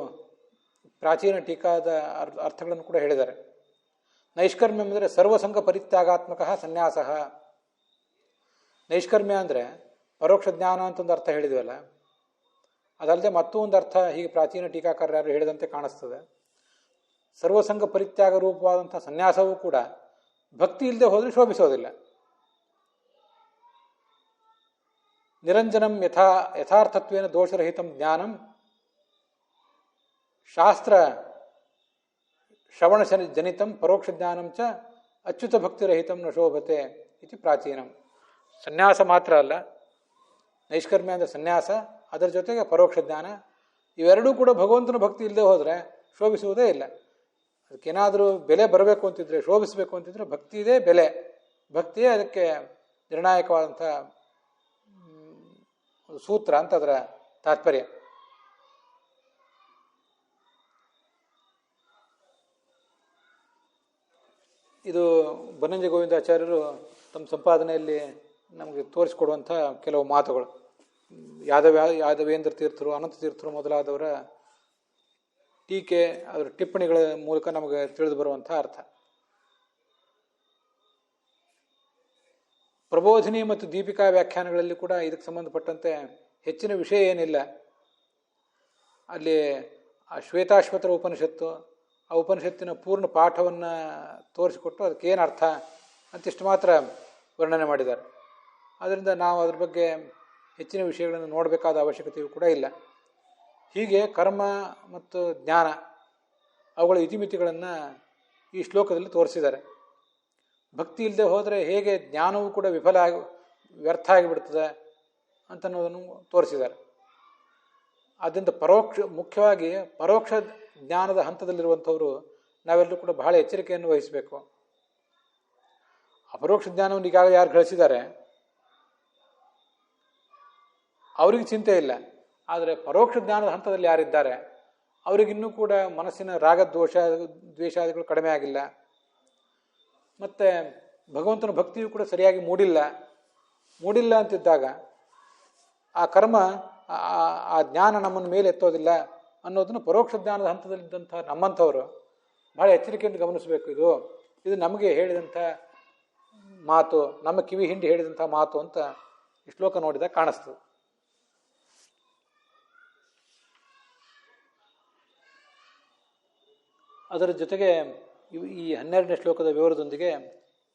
ಪ್ರಾಚೀನ ಟೀಕಾದ ಅರ್ಥಗಳನ್ನು ಕೂಡ ಹೇಳಿದ್ದಾರೆ. ನೈಷ್ಕರ್ಮ್ಯ ಅಂದರೆ ಸರ್ವಸಂಗ ಪರಿತ್ಯಾಗಾತ್ಮಕ ಸನ್ಯಾಸ. ನೈಷ್ಕರ್ಮ್ಯ ಅಂದರೆ ಪರೋಕ್ಷ ಜ್ಞಾನ ಅಂತ ಒಂದು ಅರ್ಥ ಹೇಳಿದ್ವಲ್ಲ, ಅದಲ್ಲದೆ ಮತ್ತೂ ಒಂದು ಅರ್ಥ ಹೀಗೆ ಪ್ರಾಚೀನ ಟೀಕಾಕಾರರು ಯಾರು ಹೇಳಿದಂತೆ ಕಾಣಿಸ್ತದೆ. ಸರ್ವಸಂಗ ಪರಿತ್ಯಾಗ ರೂಪವಾದಂಥ ಸನ್ಯಾಸವೂ ಕೂಡ ಭಕ್ತಿ ಇಲ್ಲದೆ ಹೋದರೆ ಶೋಭಿಸೋದಿಲ್ಲ. ನಿರಂಜನಂ ಯಥಾರ್ಥತ್ವೇನ ದೋಷರಹಿತಂ ಜ್ಞಾನಂ ಶಾಸ್ತ್ರ ಶ್ರವಣ ಜನಿತಂ ಪರೋಕ್ಷ ಜ್ಞಾನಂ ಚ ಅಚ್ಯುತ ಭಕ್ತಿರಹಿತಂ ನ ಶೋಭತೆ ಇದು ಪ್ರಾಚೀನಂ. ಸನ್ಯಾಸ ಮಾತ್ರ ಅಲ್ಲ, ನೈಷ್ಕರ್ಮ್ಯ ಅಂದರೆ ಸನ್ಯಾಸ, ಅದರ ಜೊತೆಗೆ ಪರೋಕ್ಷ ಜ್ಞಾನ, ಇವೆರಡೂ ಕೂಡ ಭಗವಂತನ ಭಕ್ತಿ ಇಲ್ಲದೆ ಹೋದರೆ ಶೋಭಿಸುವುದೇ ಇಲ್ಲ. ಅದಕ್ಕೇನಾದರೂ ಬೆಲೆ ಬರಬೇಕು ಅಂತಿದ್ರೆ, ಶೋಭಿಸಬೇಕು ಅಂತಿದ್ರೆ ಭಕ್ತಿಯದೇ ಬೆಲೆ. ಭಕ್ತಿಯೇ ಅದಕ್ಕೆ ನಿರ್ಣಾಯಕವಾದಂಥ ಸೂತ್ರ ಅಂತ ಅದರ ತಾತ್ಪರ್ಯ. ಇದು ಬನ್ನಂಜ ಗೋವಿಂದಾಚಾರ್ಯರು ತಮ್ಮ ಸಂಪಾದನೆಯಲ್ಲಿ ನಮಗೆ ತೋರಿಸಿಕೊಡುವಂಥ ಕೆಲವು ಮಾತುಗಳು. ಯಾದವೇಂದ್ರ ತೀರ್ಥರು, ಅನಂತ ತೀರ್ಥರು ಮೊದಲಾದವರ ಟೀಕೆ, ಅದರ ಟಿಪ್ಪಣಿಗಳ ಮೂಲಕ ನಮಗೆ ತಿಳಿದು ಬರುವಂಥ ಅರ್ಥ. ಪ್ರಬೋಧಿನಿ ಮತ್ತು ದೀಪಿಕಾ ವ್ಯಾಖ್ಯಾನಗಳಲ್ಲಿ ಕೂಡ ಇದಕ್ಕೆ ಸಂಬಂಧಪಟ್ಟಂತೆ ಹೆಚ್ಚಿನ ವಿಷಯ ಏನಿಲ್ಲ. ಅಲ್ಲಿ ಆ ಶ್ವೇತಾಶ್ವತರ ಉಪನಿಷತ್ತು, ಆ ಉಪನಿಷತ್ತಿನ ಪೂರ್ಣ ಪಾಠವನ್ನು ತೋರಿಸಿಕೊಟ್ಟು ಅದಕ್ಕೇನು ಅರ್ಥ ಅಂತಿಷ್ಟು ಮಾತ್ರ ವರ್ಣನೆ ಮಾಡಿದ್ದಾರೆ. ಆದ್ದರಿಂದ ನಾವು ಅದ್ರ ಬಗ್ಗೆ ಹೆಚ್ಚಿನ ವಿಷಯಗಳನ್ನು ನೋಡಬೇಕಾದ ಅವಶ್ಯಕತೆಯೂ ಕೂಡ ಇಲ್ಲ. ಹೀಗೆ ಕರ್ಮ ಮತ್ತು ಜ್ಞಾನ ಅವುಗಳ ಇತಿಮಿತಿಗಳನ್ನು ಈ ಶ್ಲೋಕದಲ್ಲಿ ತೋರಿಸಿದ್ದಾರೆ. ಭಕ್ತಿ ಇಲ್ಲದೆ ಹೋದರೆ ಹೇಗೆ ಜ್ಞಾನವೂ ಕೂಡ ವ್ಯರ್ಥ ಆಗಿಬಿಡ್ತದೆ ಅಂತನ್ನೋದನ್ನು ತೋರಿಸಿದ್ದಾರೆ. ಆದ್ದರಿಂದ ಮುಖ್ಯವಾಗಿ ಪರೋಕ್ಷ ಜ್ಞಾನದ ಹಂತದಲ್ಲಿರುವಂಥವರು ನಾವೆಲ್ಲರೂ ಕೂಡ ಬಹಳ ಎಚ್ಚರಿಕೆಯನ್ನು ವಹಿಸಬೇಕು. ಅಪರೋಕ್ಷ ಜ್ಞಾನವನ್ನು ಈಗಾಗಲೇ ಯಾರು ಗಳಿಸಿದ್ದಾರೆ ಅವರಿಗೆ ಚಿಂತೆ ಇಲ್ಲ. ಆದರೆ ಪರೋಕ್ಷ ಜ್ಞಾನದ ಹಂತದಲ್ಲಿ ಯಾರಿದ್ದಾರೆ ಅವರಿಗಿನ್ನೂ ಕೂಡ ಮನಸ್ಸಿನ ದ್ವೇಷಾದಿಗಳು ಕಡಿಮೆ ಆಗಿಲ್ಲ, ಮತ್ತು ಭಗವಂತನ ಭಕ್ತಿಯೂ ಕೂಡ ಸರಿಯಾಗಿ ಮೂಡಿಲ್ಲ ಅಂತಿದ್ದಾಗ ಆ ಕರ್ಮ ಆ ಜ್ಞಾನ ನಮ್ಮನ್ನು ಮೇಲೆ ಎತ್ತೋದಿಲ್ಲ ಅನ್ನೋದನ್ನು ಪರೋಕ್ಷ ಜ್ಞಾನದ ಹಂತದಲ್ಲಿದ್ದಂಥ ನಮ್ಮಂಥವರು ಬಹಳ ಎಚ್ಚರಿಕೆಯಿಂದ ಗಮನಿಸಬೇಕು. ಇದು ನಮಗೆ ಹೇಳಿದಂಥ ಮಾತು, ನಮ್ಮ ಕಿವಿ ಹಿಂಡಿ ಹೇಳಿದಂಥ ಮಾತು ಅಂತ ಈ ಶ್ಲೋಕ ನೋಡಿದಾಗ ಕಾಣಿಸ್ತದೆ. ಅದರ ಜೊತೆಗೆ ಈ 12ನೇ ಶ್ಲೋಕದ ವಿವರದೊಂದಿಗೆ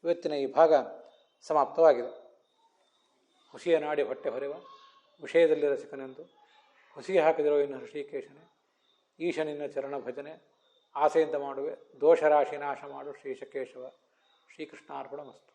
ಇವತ್ತಿನ ಈ ಭಾಗ ಸಮಾಪ್ತವಾಗಿದೆ. ಹುಸಿಯ ನಾಡಿ ಹೊಟ್ಟೆ ಹೊರೆವ ವಿಷಯದಲ್ಲಿ ರಸಿಕನೆಂದು ಹುಸಿಗೆ ಹಾಕಿದಿರೋ ಇನ್ನು ಋಷಿಕೇಶನೇ, ಈಶನಿನ್ನ ಚರಣ ಭಜನೆ ಆಸೆಯಿಂದ ಮಾಡುವೆ ದೋಷರಾಶಿ ನಾಶ ಮಾಡು ಶ್ರೀಶಕೇಶವ. ಶ್ರೀಕೃಷ್ಣಾರ್ಪಣಮಸ್ತು.